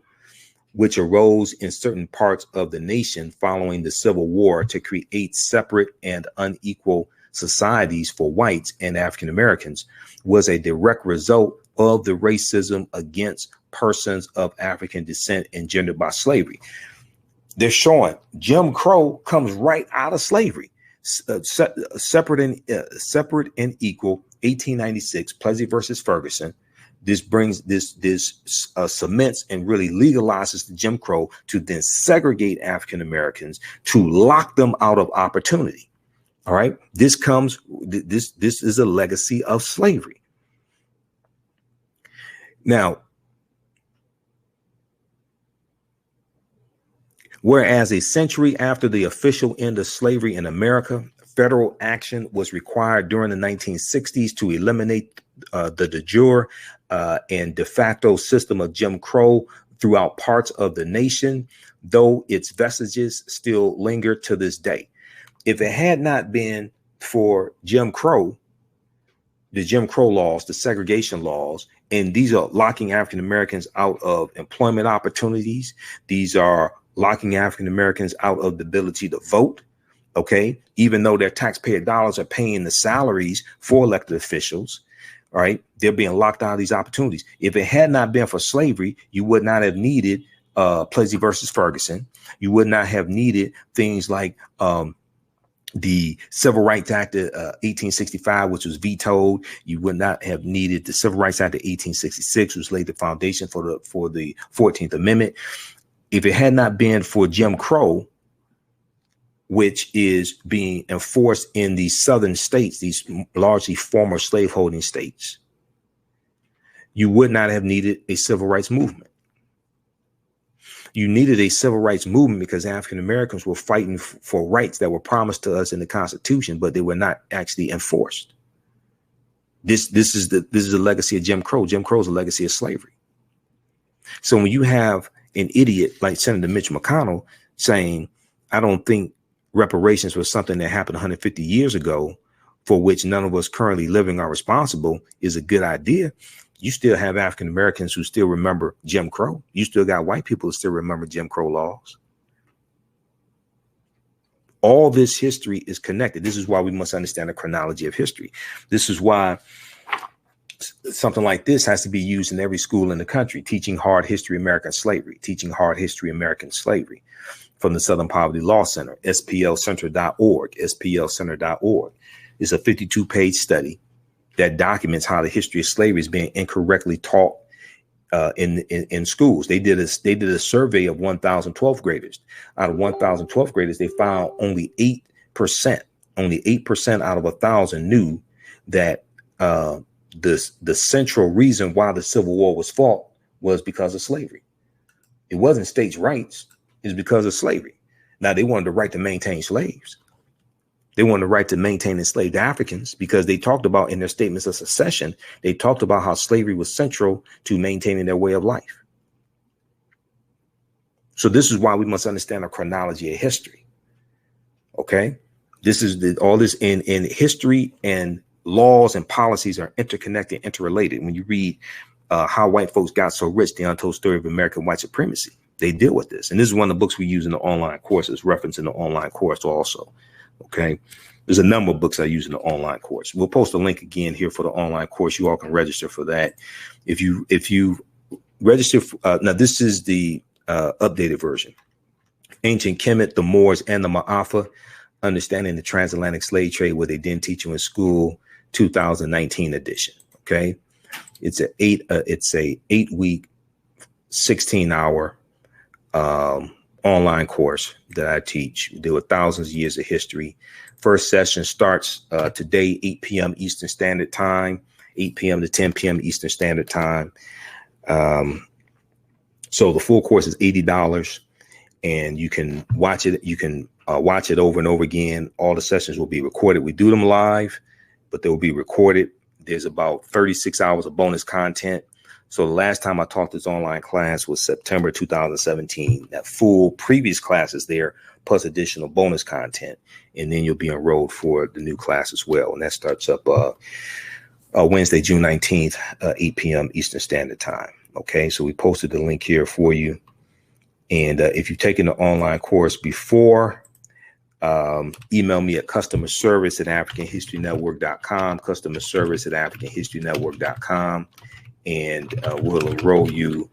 which arose in certain parts of the nation following the Civil War to create separate and unequal societies for whites and African Americans, was a direct result of the racism against persons of African descent engendered by slavery. They're showing Jim Crow comes right out of slavery. Separate and equal, 1896, Plessy versus Ferguson, This brings this cements and really legalizes the Jim Crow to then segregate African Americans, to lock them out of opportunity. All right. This is a legacy of slavery. Now, whereas a century after the official end of slavery in America, federal action was required during the 1960s to eliminate the de jure and de facto system of Jim Crow throughout parts of the nation, though its vestiges still linger to this day. If it had not been for Jim Crow, the Jim Crow laws, the segregation laws, and these are locking African Americans out of employment opportunities. These are locking African Americans out of the ability to vote. OK, even though their taxpayer dollars are paying the salaries for elected officials. All right. They're being locked out of these opportunities. If it had not been for slavery, you would not have needed Plessy versus Ferguson. You would not have needed things like the Civil Rights Act of 1865, which was vetoed. You would not have needed the Civil Rights Act of 1866, which laid the foundation for the 14th Amendment. If it had not been for Jim Crow, which is being enforced in these southern states, these largely former slaveholding states, you would not have needed a civil rights movement. You needed a civil rights movement because African Americans were fighting for rights that were promised to us in the Constitution, but they were not actually enforced. This is the legacy of Jim Crow. Jim Crow is a legacy of slavery. So when you have an idiot like Senator Mitch McConnell saying, I don't think reparations was something that happened 150 years ago, for which none of us currently living are responsible, is a good idea. You still have African Americans who still remember Jim Crow. You still got white people who still remember Jim Crow laws. All this history is connected. This is why we must understand the chronology of history. This is why something like this has to be used in every school in the country, teaching hard history, American slavery, teaching hard history, American slavery. From the Southern Poverty Law Center, splcenter.org, splcenter.org. It's a 52-page study that documents how the history of slavery is being incorrectly taught in schools. They did a survey of 1,000 12th graders. Out of 1,000 12th graders, they found only 8% out of 1,000 knew that the central reason why the Civil War was fought was because of slavery. It wasn't states' rights. Is because of slavery. Now, they wanted the right to maintain slaves. They wanted the right to maintain enslaved Africans because they talked about in their statements of secession, they talked about how slavery was central to maintaining their way of life. So this is why we must understand the chronology of history. OK, this is all this in history, and laws and policies are interconnected, interrelated. When you read How White Folks Got So Rich, The Untold Story of American White Supremacy, they deal with this. And this is one of the books we use in the online courses, reference in the online course also. OK, there's a number of books I use in the online course. We'll post a link again here for the online course. You all can register for that. If you register, now this is the updated version. Ancient Kemet, the Moors, and the Maafa, Understanding the Transatlantic Slave Trade, what they didn't teach you in school, 2019 edition. OK, it's a 8-week, 16-hour online course that I teach. We deal with thousands of years of history. First session starts today, 8 p.m. Eastern Standard Time, 8 p.m. to 10 p.m. Eastern Standard Time. So the full course is $80, and you can watch it. You can watch it over and over again. All the sessions will be recorded. We do them live, but they will be recorded. There's about 36 hours of bonus content. So the last time I taught this online class was September 2017. That full previous class is there, plus additional bonus content. And then you'll be enrolled for the new class as well. And that starts up Wednesday, June 19th, 8 p.m. Eastern Standard Time. OK, so we posted the link here for you. And if you've taken the online course before, email me at customerservice@africanhistorynetwork.com, customerservice@africanhistorynetwork.com. And we'll enroll you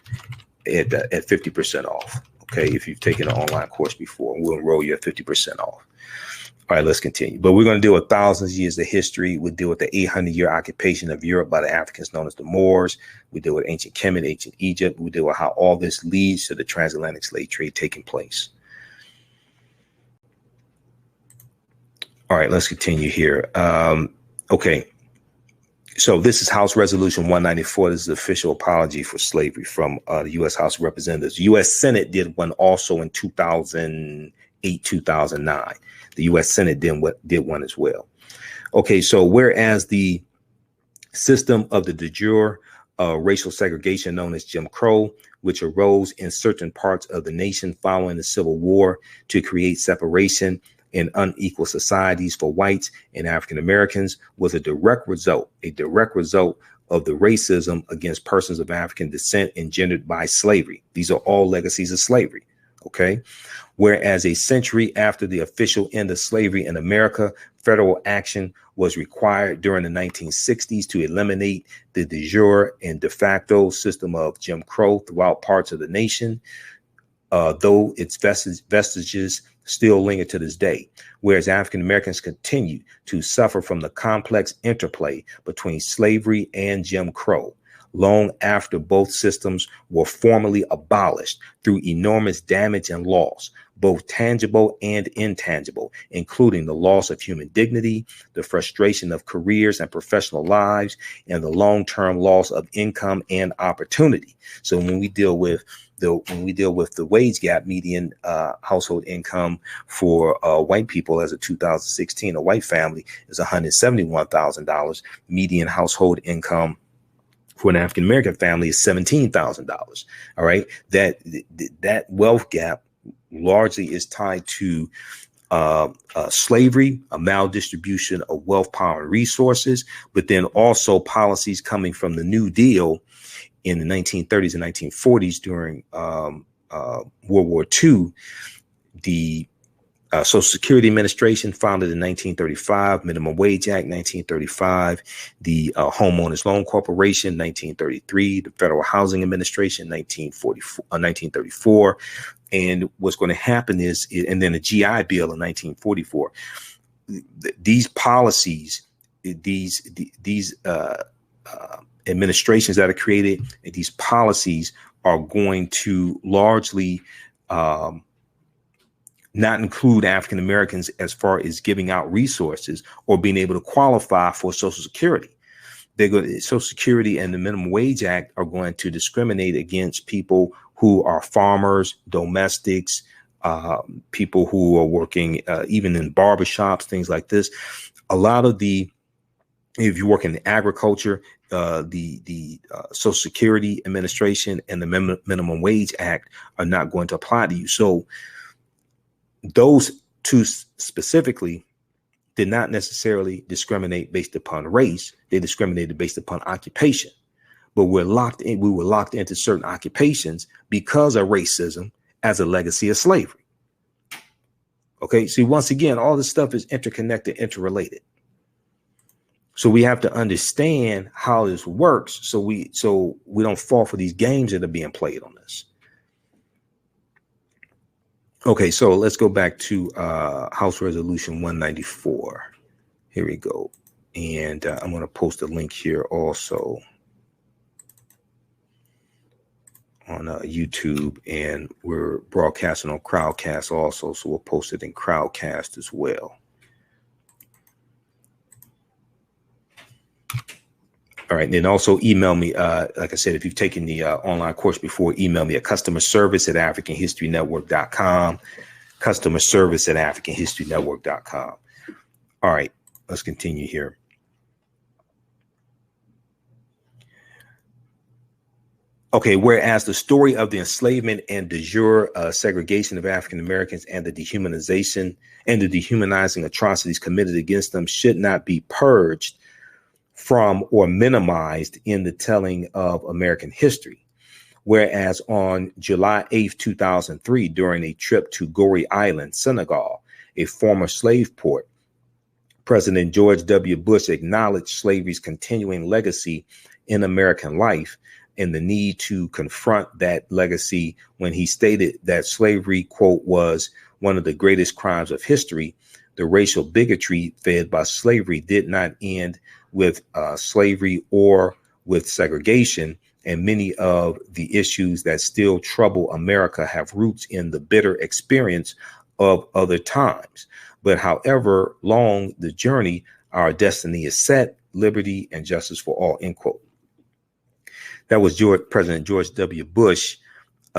at 50% off. OK, if you've taken an online course before, we'll enroll you at 50% off. All right, let's continue. But we're going to deal with thousands of years of history. We'll deal with the 800-year occupation of Europe by the Africans known as the Moors. We deal with ancient Kemet, ancient Egypt. We deal with how all this leads to the transatlantic slave trade taking place. All right, let's continue here. Okay. So this is House Resolution 194. This is the official apology for slavery from the U.S. House of Representatives. U.S. Senate did one also in 2008, 2009. The U.S. Senate did one as well. Okay, so whereas the system of the de jure racial segregation known as Jim Crow, which arose in certain parts of the nation following the Civil War to create separation and unequal societies for whites and African Americans, was a direct result of the racism against persons of African descent engendered by slavery. These are all legacies of slavery. Okay. Whereas a century after the official end of slavery in America, federal action was required during the 1960s to eliminate the de jure and de facto system of Jim Crow throughout parts of the nation, though its vestiges still linger to this day, whereas African Americans continue to suffer from the complex interplay between slavery and Jim Crow, long after both systems were formally abolished through enormous damage and loss, both tangible and intangible, including the loss of human dignity, the frustration of careers and professional lives, and the long-term loss of income and opportunity. So when we deal with the wage gap, median household income for white people as of 2016, a white family is $171,000. Median household income for an African American family is $17,000. All right, that wealth gap largely is tied to slavery, a maldistribution of wealth, power, and resources, but then also policies coming from the New Deal in the 1930s and 1940s during World War II. The Social Security Administration, founded in 1935, Minimum Wage Act, 1935, the Homeowners Loan Corporation, 1933, the Federal Housing Administration, 1934. And what's going to happen is, and then the GI Bill in 1944, these policies, these administrations that are created, and these policies are going to largely not include African Americans as far as giving out resources or being able to qualify for Social Security. Social Security and the Minimum Wage Act are going to discriminate against people who are farmers, domestics, people who are working even in barbershops, things like this. A lot of if you work in agriculture, the Social Security Administration and the Minimum Wage Act are not going to apply to you. So those two specifically did not necessarily discriminate based upon race. They discriminated based upon occupation. But we were locked into certain occupations because of racism as a legacy of slavery. Okay, see, once again, all this stuff is interconnected, interrelated. So we have to understand how this works so we don't fall for these games that are being played on this. Okay, so let's go back to House Resolution 194. Here we go. And I'm going to post a link here also on YouTube, and we're broadcasting on Crowdcast also, so we'll post it in Crowdcast as well. All right, and then also email me. Like I said, if you've taken the online course before, email me at customerservice@africanhistorynetwork.com. Customerservice@africanhistorynetwork.com. All right, let's continue here. Okay, whereas the story of the enslavement and de jure segregation of African Americans and the dehumanization and the dehumanizing atrocities committed against them should not be purged from or minimized in the telling of American history. Whereas on July 8th, 2003, during a trip to Gorée Island, Senegal, a former slave port, President George W. Bush acknowledged slavery's continuing legacy in American life and the need to confront that legacy when he stated that slavery, quote, was one of the greatest crimes of history, the racial bigotry fed by slavery did not end with slavery or with segregation, and many of the issues that still trouble America have roots in the bitter experience of other times. But however long the journey, our destiny is set, liberty and justice for all, end quote. That was President George W. Bush,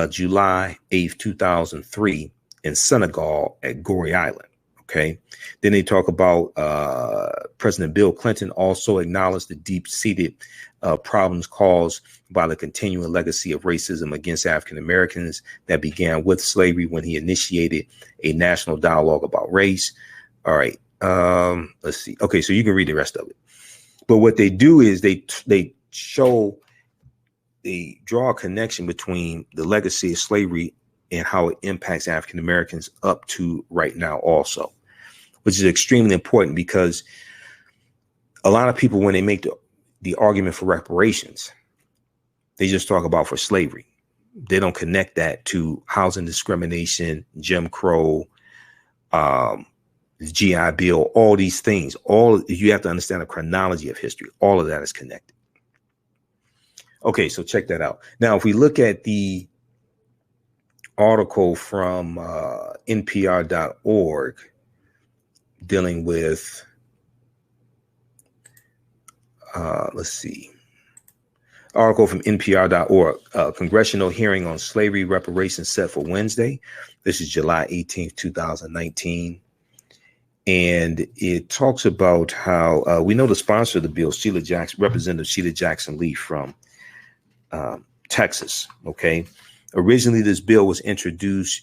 July 8th, 2003 in Senegal at Gorée Island. Okay. Then they talk about President Bill Clinton also acknowledged the deep-seated problems caused by the continuing legacy of racism against African Americans that began with slavery when he initiated a national dialogue about race. All right. Let's see. Okay, so you can read the rest of it. But what they do is they draw a connection between the legacy of slavery and how it impacts African Americans up to right now also, which is extremely important because a lot of people, when they make the argument for reparations, they just talk about for slavery. They don't connect that to housing discrimination, Jim Crow, GI Bill, all these things. All you have to understand the chronology of history. All of that is connected. Okay, so check that out. Now, if we look at the article from NPR.org dealing with, let's see, article from NPR.org, congressional hearing on slavery reparations set for Wednesday. This is July 18th, 2019. And it talks about how we know the sponsor of the bill, Representative Sheila Jackson Lee from Texas. Okay. Originally, this bill was introduced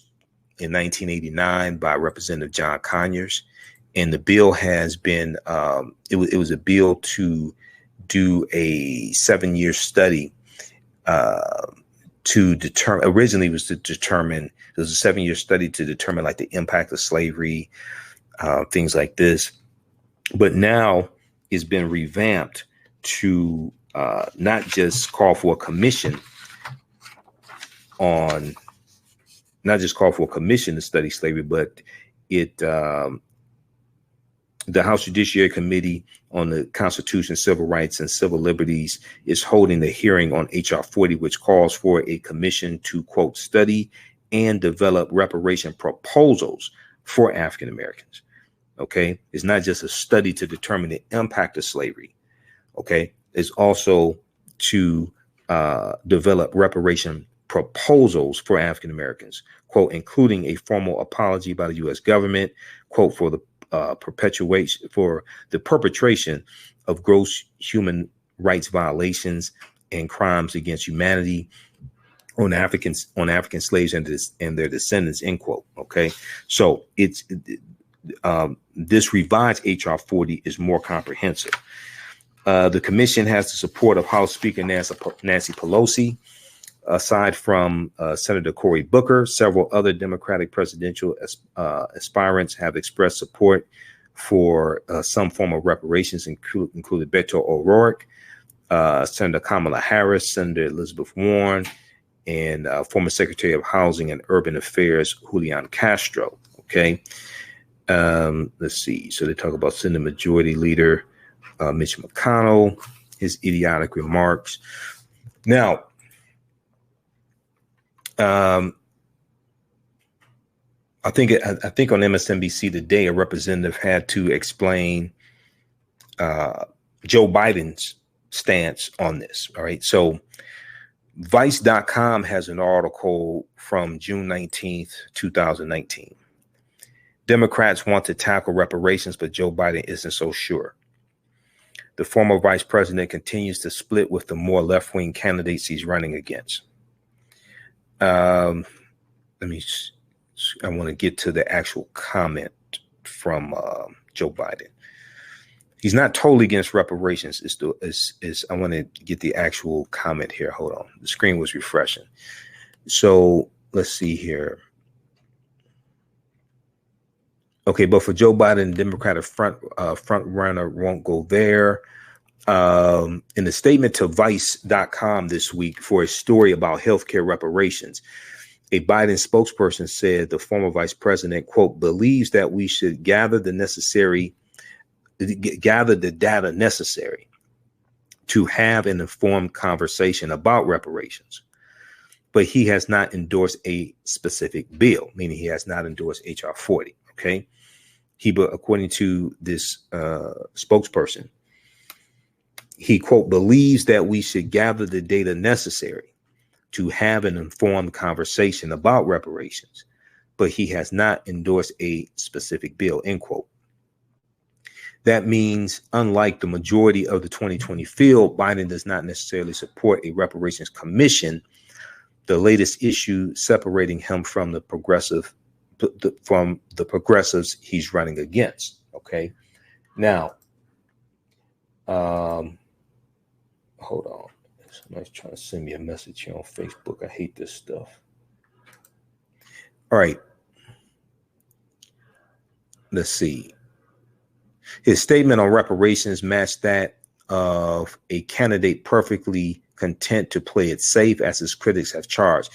in 1989 by Representative John Conyers. And the bill has been, it was a bill to do a 7-year study to determine, originally it was to determine, it was a 7-year study to determine like the impact of slavery, things like this. But now it's been revamped to not just call for a commission to study slavery, but the House Judiciary Committee on the Constitution, Civil Rights and Civil Liberties is holding the hearing on H.R. 40, which calls for a commission to, quote, study and develop reparation proposals for African Americans. Okay. It's not just a study to determine the impact of slavery. Okay. It's also to develop reparation proposals for African Americans, quote, including a formal apology by the U.S. government, quote, for the perpetration of gross human rights violations and crimes against humanity on African slaves and their descendants, end quote. Okay. So this revised H.R. 40 is more comprehensive. The commission has the support of House Speaker Nancy Pelosi. Aside from Senator Cory Booker, several other Democratic presidential aspirants have expressed support for some form of reparations, including Beto O'Rourke, Senator Kamala Harris, Senator Elizabeth Warren, and former Secretary of Housing and Urban Affairs, Julian Castro. Okay. Let's see. So they talk about Senate Majority Leader Mitch McConnell, his idiotic remarks. Now, I think on MSNBC today, a representative had to explain Joe Biden's stance on this. All right. So Vice.com has an article from June 19th, 2019. Democrats want to tackle reparations, but Joe Biden isn't so sure. The former vice president continues to split with the more left-wing candidates he's running against. I want to get to the actual comment from Joe Biden. He's not totally against reparations. I want to get the actual comment here. Hold on. The screen was refreshing. So let's see here. Okay, but for Joe Biden, the Democratic front runner won't go there. In a statement to Vice.com this week for a story about healthcare reparations, A Biden spokesperson said the former vice president, quote, believes that we should gather the data necessary to have an informed conversation about reparations. But he has not endorsed a specific bill, meaning he has not endorsed H.R. 40. Okay. According to this spokesperson, he, quote, believes that we should gather the data necessary to have an informed conversation about reparations, but he has not endorsed a specific bill, end quote. That means, unlike the majority of the 2020 field, Biden does not necessarily support a reparations commission, the latest issue separating him from the progressives he's running against. Okay. Now, hold on. Somebody's trying to send me a message here on Facebook. I hate this stuff. All right. Let's see. His statement on reparations matched that of a candidate perfectly content to play it safe, as his critics have charged.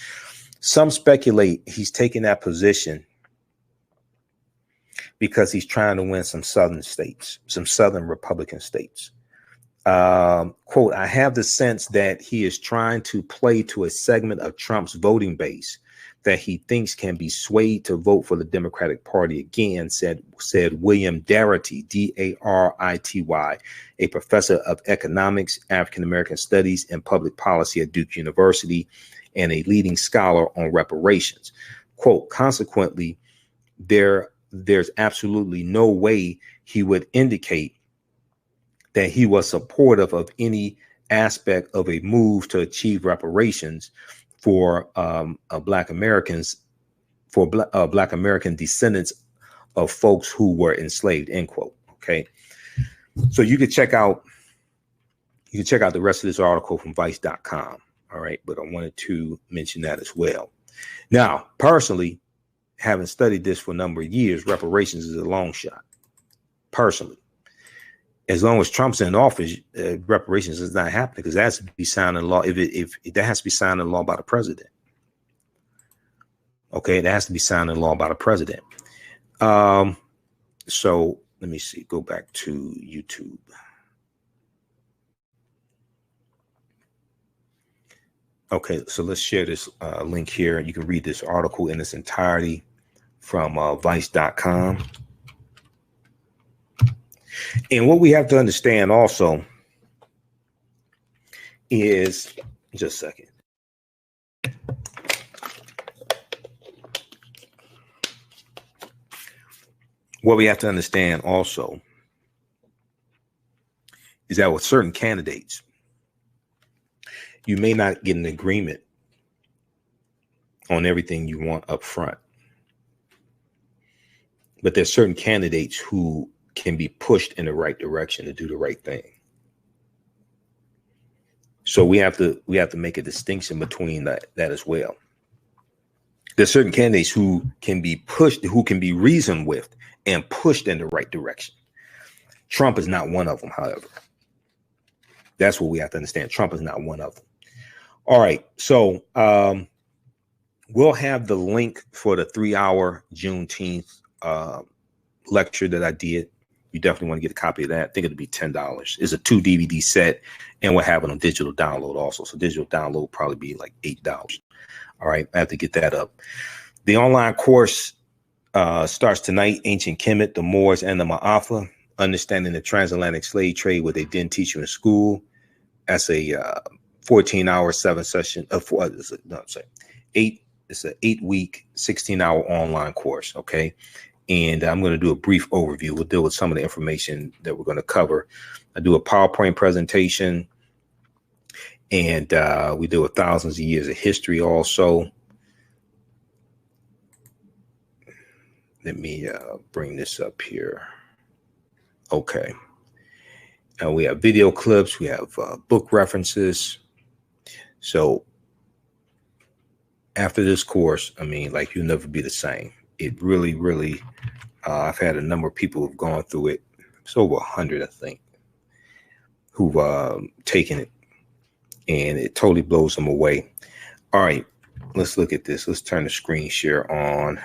Some speculate he's taking that position because he's trying to win some southern states, some southern Republican states. Quote, I have the sense that he is trying to play to a segment of Trump's voting base that he thinks can be swayed to vote for the Democratic Party again, said William Darity, D-A-R-I-T-Y, a professor of economics, African-American studies, and public policy at Duke University, and a leading scholar on reparations. Quote, consequently, there's absolutely no way he would indicate that he was supportive of any aspect of a move to achieve reparations for Black Americans, for Black American descendants of folks who were enslaved, end quote. Okay. So you can check out the rest of this article from vice.com. All right. But I wanted to mention that as well. Now, personally, having studied this for a number of years, reparations is a long shot. Personally, as long as Trump's in office, reparations is not happening because that has to be signed in law. If that has to be signed in law by the president. Okay, that has to be signed in law by the president. So let me see. Go back to YouTube. Okay, so let's share this link here. You can read this article in its entirety from vice.com. And what we have to understand also is, just a second. What we have to understand also is that with certain candidates, you may not get an agreement on everything you want up front. But there's certain candidates who can be pushed in the right direction to do the right thing. So we have to make a distinction between that as well. There's certain candidates who can be pushed, who can be reasoned with and pushed in the right direction. Trump is not one of them, however. That's what we have to understand. Trump is not one of them. All right. So we'll have the link for the 3-hour Juneteenth lecture that I did. You definitely want to get a copy of that. I think it'll be $10. It's a 2 DVD set, and we'll have it on digital download also. So digital download will probably be like $8. All right, I have to get that up. The online course starts tonight. Ancient Kemet, the Moors and the Maafa, understanding the transatlantic slave trade, what they didn't teach you in school. That's a 14-hour, 7-session. It's an 8-week, 16-hour online course. Okay. And I'm going to do a brief overview. We'll deal with some of the information that we're going to cover. I do a PowerPoint presentation, and we deal with thousands of years of history also. Let me bring this up here. Okay. And we have video clips. We have book references. So after this course, I mean, like, you'll never be the same. It really, really, I've had a number of people who've gone through it. It's over 100, I think, who've taken it, and it totally blows them away. All right. let's look at this. Let's turn the screen share on.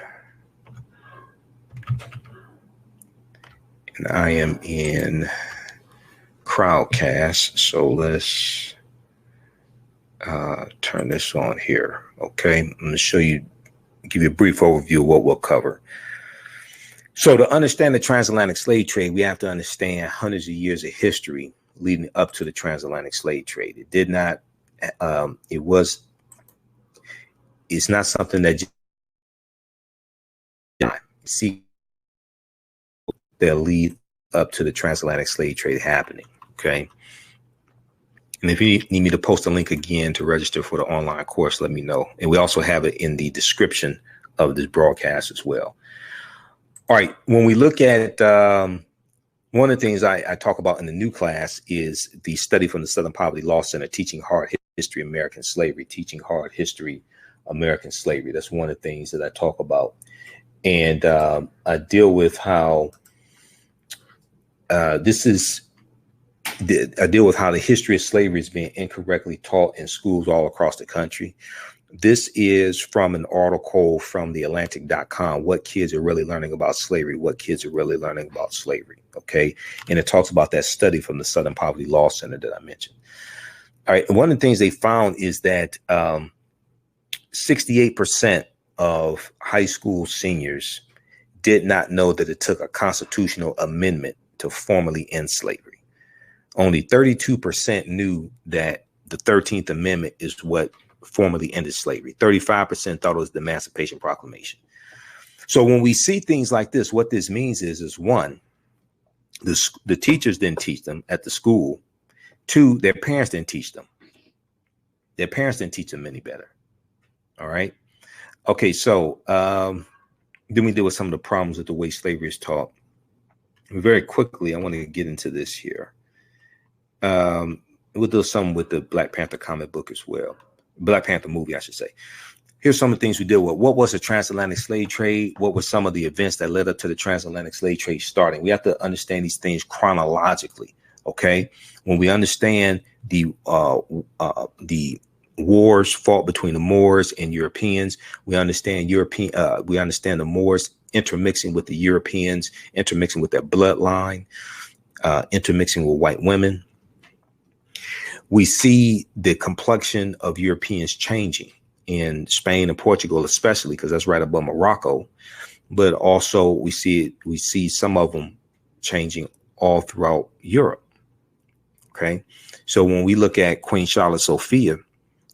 And I am in Crowdcast, so let's turn this on here. Okay, I'm going to show you, give you a brief overview of what we'll cover. So to understand the transatlantic slave trade, we have to understand hundreds of years of history leading up to the transatlantic slave trade. It did not, it's not something that you see that lead up to the transatlantic slave trade happening. Okay. And if you need me to post a link again to register for the online course, let me know. And we also have it in the description of this broadcast as well. All right. When we look at one of the things I talk about in the new class is the study from the Southern Poverty Law Center, Teaching Hard History, American Slavery, Teaching Hard History, American Slavery. That's one of the things that I talk about. And I deal with how I deal with how the history of slavery is being incorrectly taught in schools all across the country. This is from an article from theatlantic.com, what kids are really learning about slavery, what kids are really learning about slavery. Okay. And it talks about that study from the Southern Poverty Law Center that I mentioned. All right. And one of the things they found is that 68% of high school seniors did not know that it took a constitutional amendment to formally end slavery. Only 32% knew that the 13th Amendment is what formally ended slavery. 35% thought it was the Emancipation Proclamation. So when we see things like this, what this means is one, the teachers didn't teach them at the school. Two, their parents didn't teach them. Their parents didn't teach them any better. All right. Okay. So then we deal with some of the problems with the way slavery is taught. Very quickly, I want to get into this here. We'll do some with the Black Panther comic book as well. Black Panther movie, I should say. Here's some of the things we deal with. What was the transatlantic slave trade? What were some of the events that led up to the transatlantic slave trade starting? We have to understand these things chronologically. Okay. When we understand the wars fought between the Moors and Europeans, we understand the Moors intermixing with the Europeans, intermixing with their bloodline, intermixing with white women. We see the complexion of Europeans changing in Spain and Portugal, especially because that's right above Morocco. But also we see some of them changing all throughout Europe. Okay. So when we look at Queen Charlotte Sophia,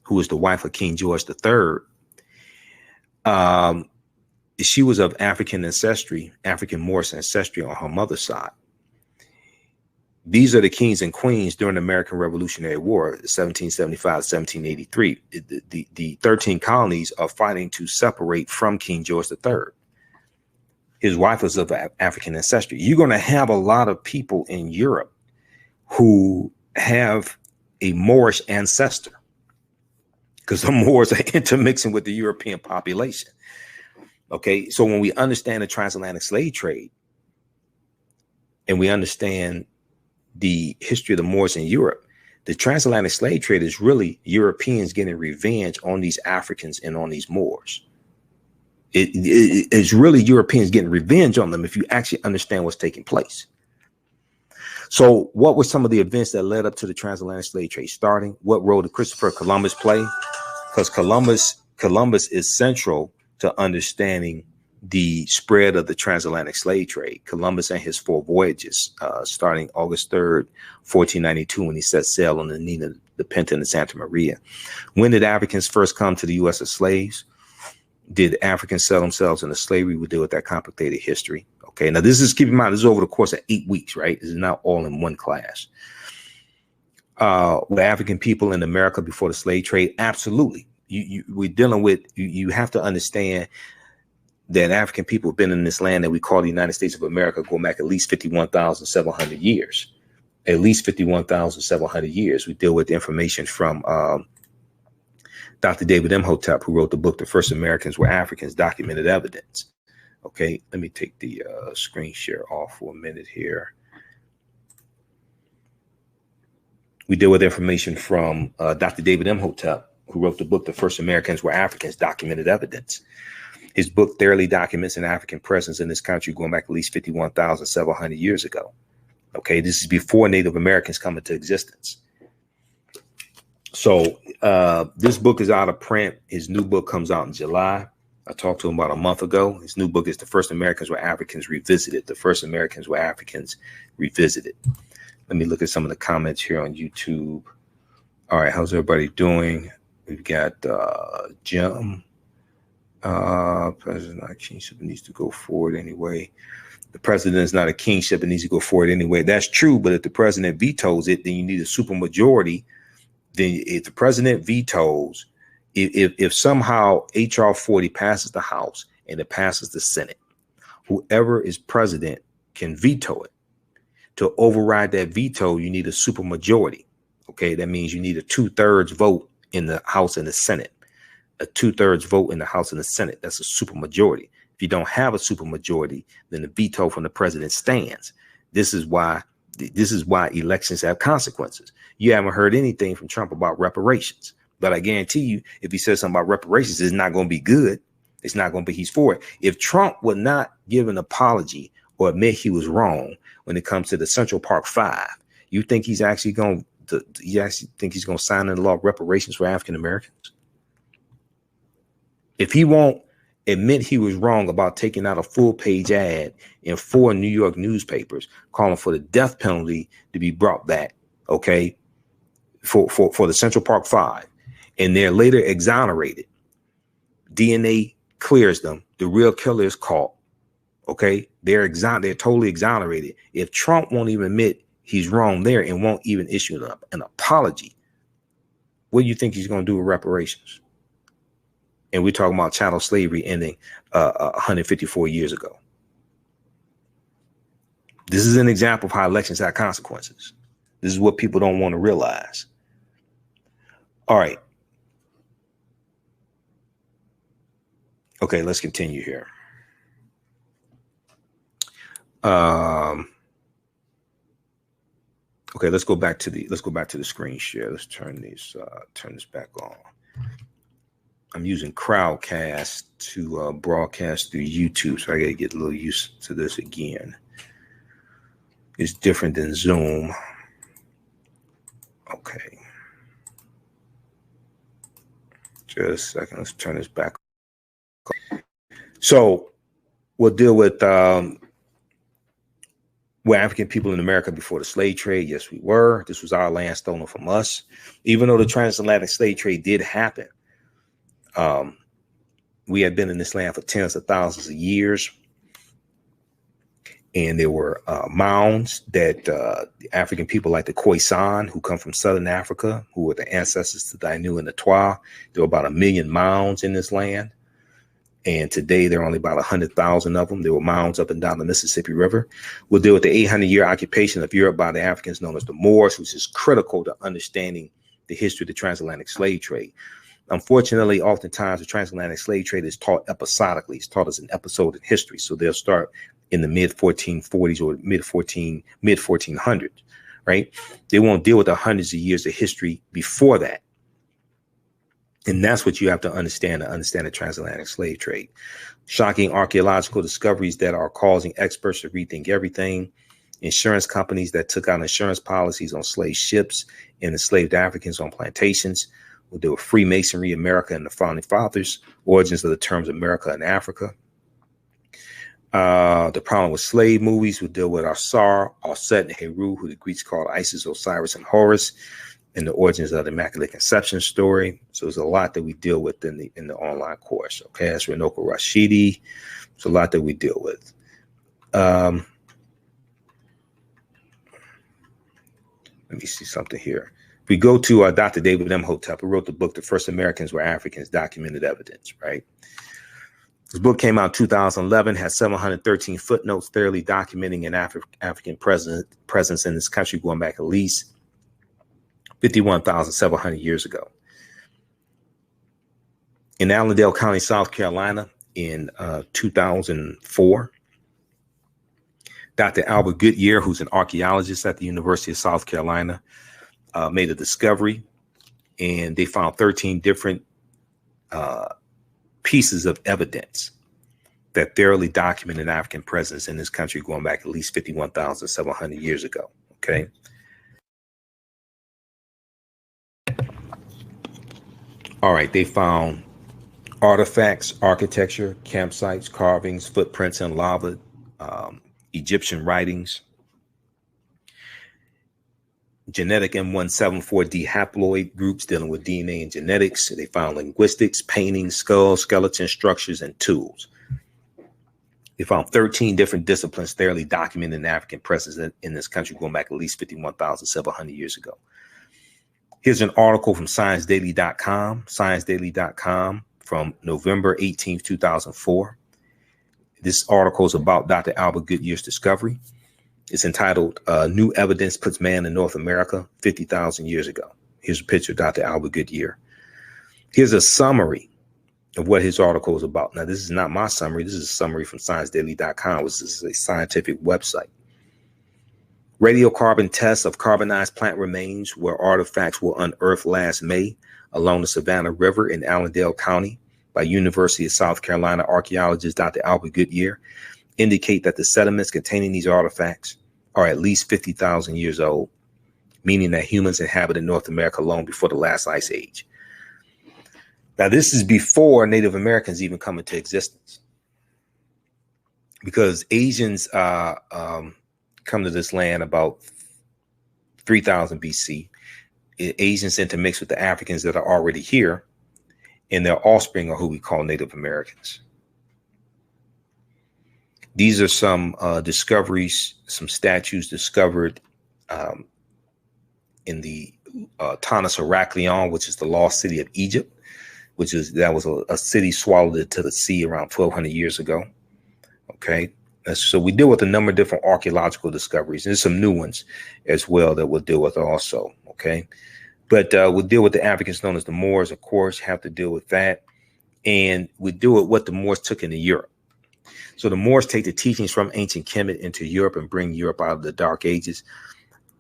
who was the wife of King George III, she was of African ancestry, African Moorish ancestry on her mother's side. These are the kings and queens during the American Revolutionary War, 1775, 1783. The 13 colonies are fighting to separate from King George III. His wife was of African ancestry. You're going to have a lot of people in Europe who have a Moorish ancestor because the Moors are intermixing with the European population. Okay, so when we understand the transatlantic slave trade and we understand the history of the Moors in Europe, the transatlantic slave trade is really Europeans getting revenge on these Africans and on these Moors. It's really Europeans getting revenge on them if you actually understand what's taking place. So what were some of the events that led up to the transatlantic slave trade starting? What role did Christopher Columbus play? Because Columbus is central to understanding the spread of the transatlantic slave trade. Columbus and his 4 voyages, starting August 3rd, 1492, when he set sail on the Nina, the Pinta, and the Santa Maria. When did Africans first come to the U.S. as slaves? Did Africans sell themselves into slavery? We deal with that complicated history. Okay, now this is, keep in mind, this is over the course of 8 weeks, right? This is not all in one class. Were African people in America before the slave trade? Absolutely. We're dealing with, you have to understand that African people have been in this land that we call the United States of America going back at least 51,700 years. At least 51,700 years. We deal with information from Dr. David Imhotep, who wrote the book, The First Americans Were Africans, Documented Evidence. Okay, let me take the screen share off for a minute here. We deal with information from Dr. David Imhotep, who wrote the book, The First Americans Were Africans, Documented Evidence. His book thoroughly documents an African presence in this country going back at least 51,700 years ago. Okay, this is before Native Americans come into existence. So this book is out of print. His new book comes out in July. I talked to him about a month ago. His new book is The First Americans Were Africans Revisited. The First Americans Were Africans Revisited. Let me look at some of the comments here on YouTube. All right, how's everybody doing? We've got Jim. President, not a kingship, it needs to go forward anyway. The president is not a kingship, it needs to go forward anyway. That's true, but if the president vetoes it, then you need a supermajority. Then if the president vetoes, if somehow HR 40 passes the House and it passes the Senate, whoever is president can veto it. To override that veto, you need a supermajority. Okay, that means you need a 2/3 vote in the House and the Senate. A 2/3 vote in the House and the Senate. That's a supermajority. If you don't have a supermajority, then the veto from the president stands. This is why elections have consequences. You haven't heard anything from Trump about reparations, but I guarantee you, if he says something about reparations, it's not going to be good. It's not going to be he's for it. If Trump would not give an apology or admit he was wrong when it comes to the Central Park 5, you think he's actually going to? You actually think he's going to sign into law reparations for African Americans? If he won't admit he was wrong about taking out a full-page ad in 4 New York newspapers calling for the death penalty to be brought back, okay, for the Central Park 5, and they're later exonerated, DNA clears them, the real killer is caught, okay, they're totally exonerated. If Trump won't even admit he's wrong there and won't even issue an apology, what do you think he's going to do with reparations? And we're talking about chattel slavery ending 154 years ago. This is an example of how elections have consequences. This is what people don't want to realize. All right. Okay, let's continue here. Okay, let's go back to the screen share. Let's turn this back on. I'm using Crowdcast to broadcast through YouTube, so I got to get a little used to this again. It's different than Zoom. Okay. Just a second. Let's turn this back on. So we'll deal with were African people in America before the slave trade? Yes, we were. This was our land stolen from us. Even though the transatlantic slave trade did happen, we had been in this land for tens of thousands of years. And there were mounds that the African people like the Khoisan, who come from Southern Africa, who were the ancestors to the Ainu and the Twa. There were about 1 million mounds in this land. And today there are only about 100,000 of them. There were mounds up and down the Mississippi River. We'll deal with the 800-year occupation of Europe by the Africans known as the Moors, which is critical to understanding the history of the transatlantic slave trade. Unfortunately, oftentimes the transatlantic slave trade is taught episodically. It's taught as an episode in history. So they'll start in the mid 1440s or mid 1400s, right? They won't deal with the hundreds of years of history before that. And that's what you have to understand the transatlantic slave trade. Shocking archaeological discoveries that are causing experts to rethink everything. Insurance companies that took out insurance policies on slave ships and enslaved Africans on plantations. We'll deal with Freemasonry, America, and the Founding Fathers. Origins of the terms America and Africa. The problem with slave movies. We'll deal with Asar, Auset, and Heru, who the Greeks called Isis, Osiris, and Horus. And the origins of the Immaculate Conception story. So there's a lot that we deal with in the online course. Okay, that's Renoko Rashidi. It's a lot that we deal with. Let me see something here. We go to Dr. David Imhotep, who wrote the book, The First Americans Were Africans, Documented Evidence, right? This book came out in 2011, has 713 footnotes, thoroughly documenting an African presence in this country going back at least 51,700 years ago. In Allendale County, South Carolina, in 2004, Dr. Albert Goodyear, who's an archaeologist at the University of South Carolina, made a discovery and they found 13 different pieces of evidence that thoroughly documented African presence in this country going back at least 51,700 years ago. Okay. All right. They found artifacts, architecture, campsites, carvings, footprints in lava, Egyptian writings, genetic M174D haploid groups dealing with DNA and genetics. They found linguistics, paintings, skulls, skeleton structures, and tools. They found 13 different disciplines thoroughly documented in African presence in this country going back at least 51,700 years ago. Here's an article from ScienceDaily.com from November 18th, 2004. This article is about Dr. Albert Goodyear's discovery. It's entitled, New Evidence Puts Man in North America 50,000 Years Ago. Here's a picture of Dr. Albert Goodyear. Here's a summary of what his article is about. Now, this is not my summary. This is a summary from ScienceDaily.com, which is a scientific website. Radiocarbon tests of carbonized plant remains where artifacts were unearthed last May along the Savannah River in Allendale County by University of South Carolina archaeologist Dr. Albert Goodyear indicate that the sediments containing these artifacts are at least 50,000 years old, meaning that humans inhabited North America long before the last ice age. Now, this is before Native Americans even come into existence, because Asians come to this land about 3000 BC. Asians intermix with the Africans that are already here, and their offspring are who we call Native Americans. These are some discoveries, some statues discovered in the Tanis Heraklion, which is the lost city of Egypt, that was a city swallowed into the sea around 1200 years ago. Okay. So we deal with a number of different archaeological discoveries. There's some new ones as well that we'll deal with also. Okay. But we'll deal with the Africans known as the Moors, of course, have to deal with that. And we deal with what the Moors took into Europe. So the Moors take the teachings from ancient Kemet into Europe and bring Europe out of the Dark Ages.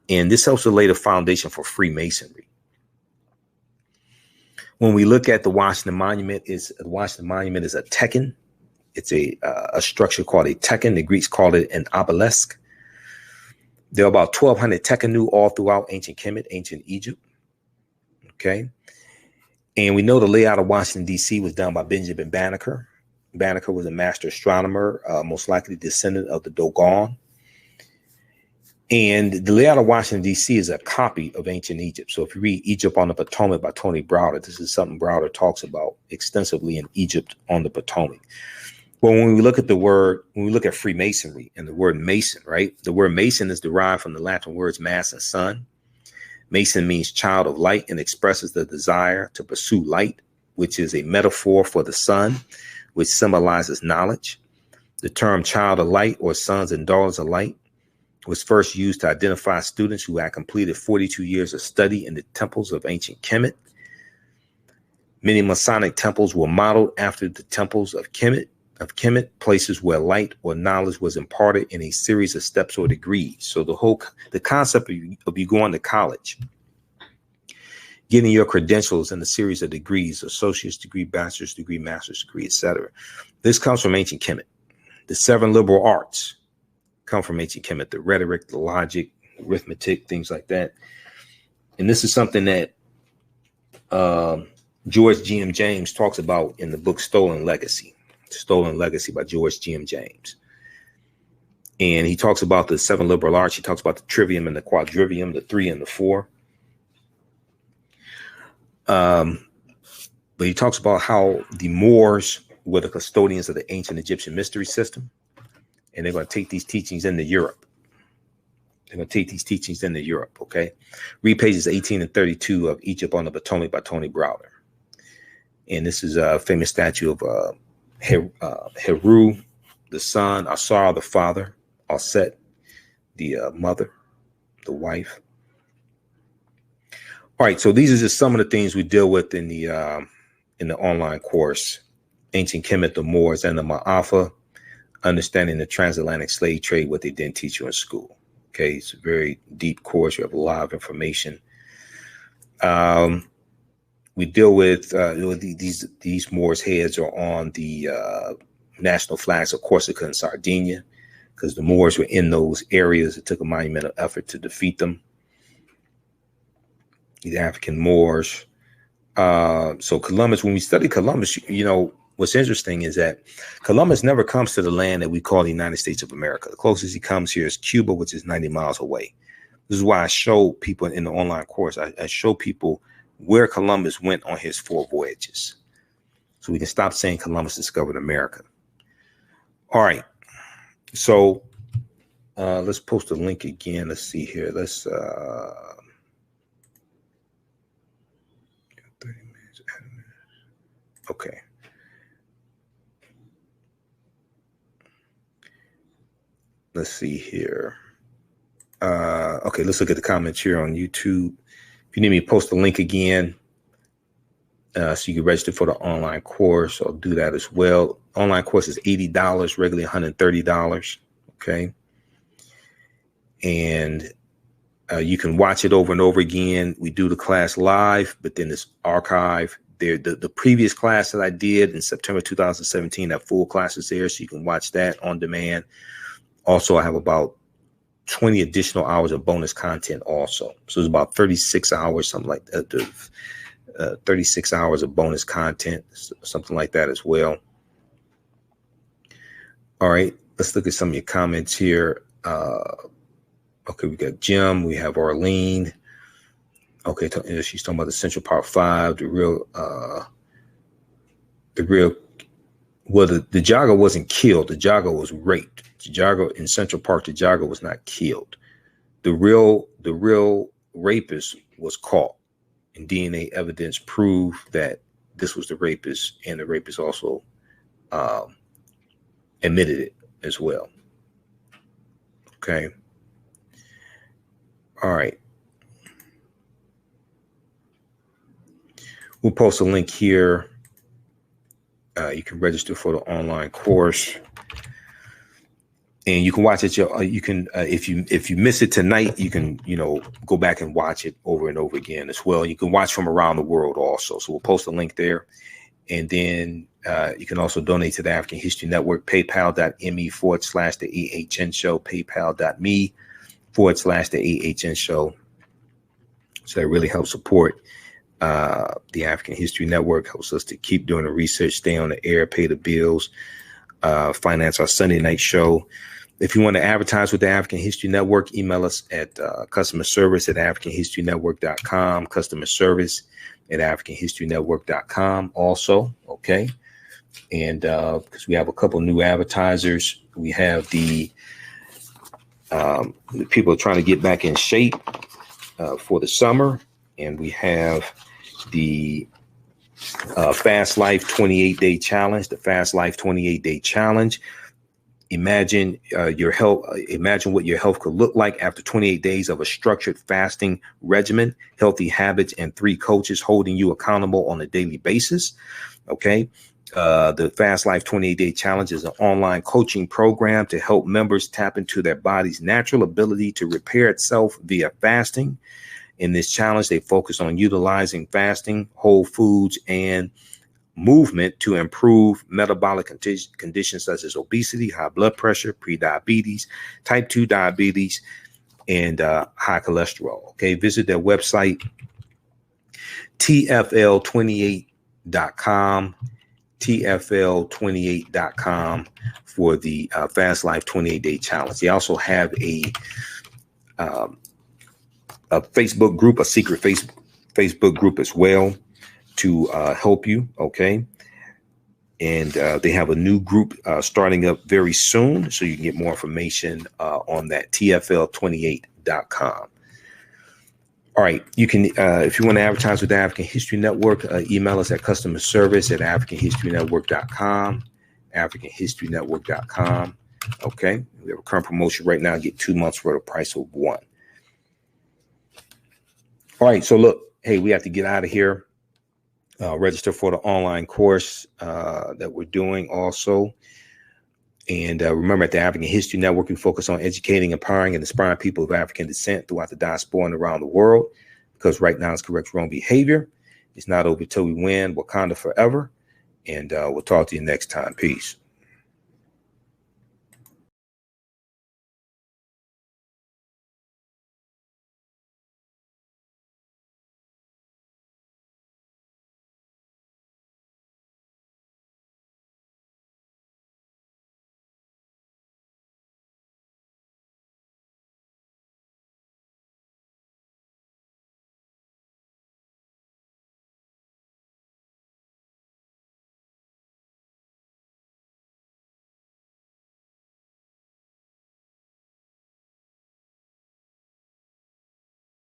And this helps to lay the foundation for Freemasonry. When we look at the Washington Monument, is a tekken. It's a structure called a tekken. The Greeks called it an obelisk. There are about 1,200 tekkenu all throughout ancient Kemet, ancient Egypt. Okay. And we know the layout of Washington, D.C. was done by Benjamin Banneker. Banneker was a master astronomer, most likely descendant of the Dogon. And the layout of Washington, D.C. is a copy of ancient Egypt. So if you read Egypt on the Potomac by Tony Browder, this is something Browder talks about extensively in Egypt on the Potomac. But when we look at Freemasonry and the word Mason, right? The word Mason is derived from the Latin words mass and sun. Mason means child of light and expresses the desire to pursue light, which is a metaphor for the sun, which symbolizes knowledge. The term child of light or sons and daughters of light was first used to identify students who had completed 42 years of study in the temples of ancient Kemet. Many Masonic temples were modeled after the temples of Kemet, places where light or knowledge was imparted in a series of steps or degrees. So the concept of you going to college, getting your credentials in a series of degrees, associate's degree, bachelor's degree, master's degree, etc. This comes from ancient Kemet. The 7 liberal arts come from ancient Kemet, the rhetoric, the logic, arithmetic, things like that. And this is something that George G.M. James talks about in the book Stolen Legacy by George G.M. James. And he talks about the 7 liberal arts. He talks about the trivium and the quadrivium, the 3 and the 4. But he talks about how the Moors were the custodians of the ancient Egyptian mystery system. And they're going to take these teachings into Europe. Okay. Read pages 18 and 32 of Egypt on the Potomac by Tony Browder. And this is a famous statue of Heru, the son, Asar, the father, Aset, the mother, the wife. All right. So these are just some of the things we deal with in the online course. Ancient Kemet, the Moors, and the Maafa. Understanding the transatlantic slave trade, what they didn't teach you in school. Okay, it's a very deep course. You have a lot of information. we deal with these Moors heads are on the national flags of Corsica and Sardinia, because the Moors were in those areas. It took a monumental effort to defeat them. The African Moors. So Columbus, when we study Columbus, what's interesting is that Columbus never comes to the land that we call the United States of America. The closest he comes here is Cuba, which is 90 miles away. This is why I show people in the online course, I show people where Columbus went on his 4 voyages. So we can stop saying Columbus discovered America. All right. So let's post a link again. Let's see here. Let's 30 minutes. Okay. Let's see here. Okay, let's look at the comments here on YouTube. If you need me to post the link again, so you can register for the online course, I'll do that as well. Online course is $80, regularly $130. Okay. And you can watch it over and over again. We do the class live, but then it's archived. The previous class that I did in September 2017, that full class is there, so you can watch that on demand. Also, I have about 20 additional hours of bonus content also. So it's about 36 hours, something like that. 36 hours of bonus content, something like that as well. All right, let's look at some of your comments here. Okay, we got Jim, we have Arlene. Okay, she's talking about the Central Park 5, the jogger wasn't killed. The jogger was raped. The jogger in Central Park, the jogger was not killed. The real rapist was caught, and DNA evidence proved that this was the rapist, and the rapist also admitted it as well. Okay. All right. We'll post a link here. You can register for the online course, and you can watch it. You can, if you miss it tonight, you can, go back and watch it over and over again as well. You can watch from around the world also. So we'll post a link there, and then you can also donate to the African History Network. PayPal.me/the AHN Show. PayPal.me/the AHN Show. So that really helps support the African History Network, helps us to keep doing the research, stay on the air, pay the bills, finance our Sunday night show. If you want to advertise with the African History Network, email us at customer service at africanhistorynetwork.com, customer service at africanhistorynetwork.com also. Okay. And because we have a couple new advertisers, we have the people trying to get back in shape for the summer. And we have the Fast Life 28-day challenge, the Fast Life 28-day challenge. Imagine your health. Imagine what your health could look like after 28 days of a structured fasting regimen, healthy habits, and 3 coaches holding you accountable on a daily basis. Okay. The Fast Life 28-day challenge is an online coaching program to help members tap into their body's natural ability to repair itself via fasting. In this challenge, they focus on utilizing fasting, whole foods, and movement to improve metabolic conditions such as obesity, high blood pressure, prediabetes, type 2 diabetes, and high cholesterol. Okay, visit their website, tfl28.com, tfl28.com for the Fast Life 28-day challenge. They also have a Facebook group, a secret Facebook group as well to help you. Okay. And they have a new group starting up very soon. So you can get more information on that, tfl28.com. All right. You can, if you want to advertise with the African History Network, email us at customer service at africanhistorynetwork.com, africanhistorynetwork.com. Okay. We have a current promotion right now. Get 2 months for the price of 1. All right. So look, hey, we have to get out of here. Register for the online course that we're doing also. And remember, at the African History Network, we focus on educating, empowering, and inspiring people of African descent throughout the diaspora and around the world, because right now it's correct wrong behavior. It's not over till we win. Wakanda forever. And we'll talk to you next time. Peace.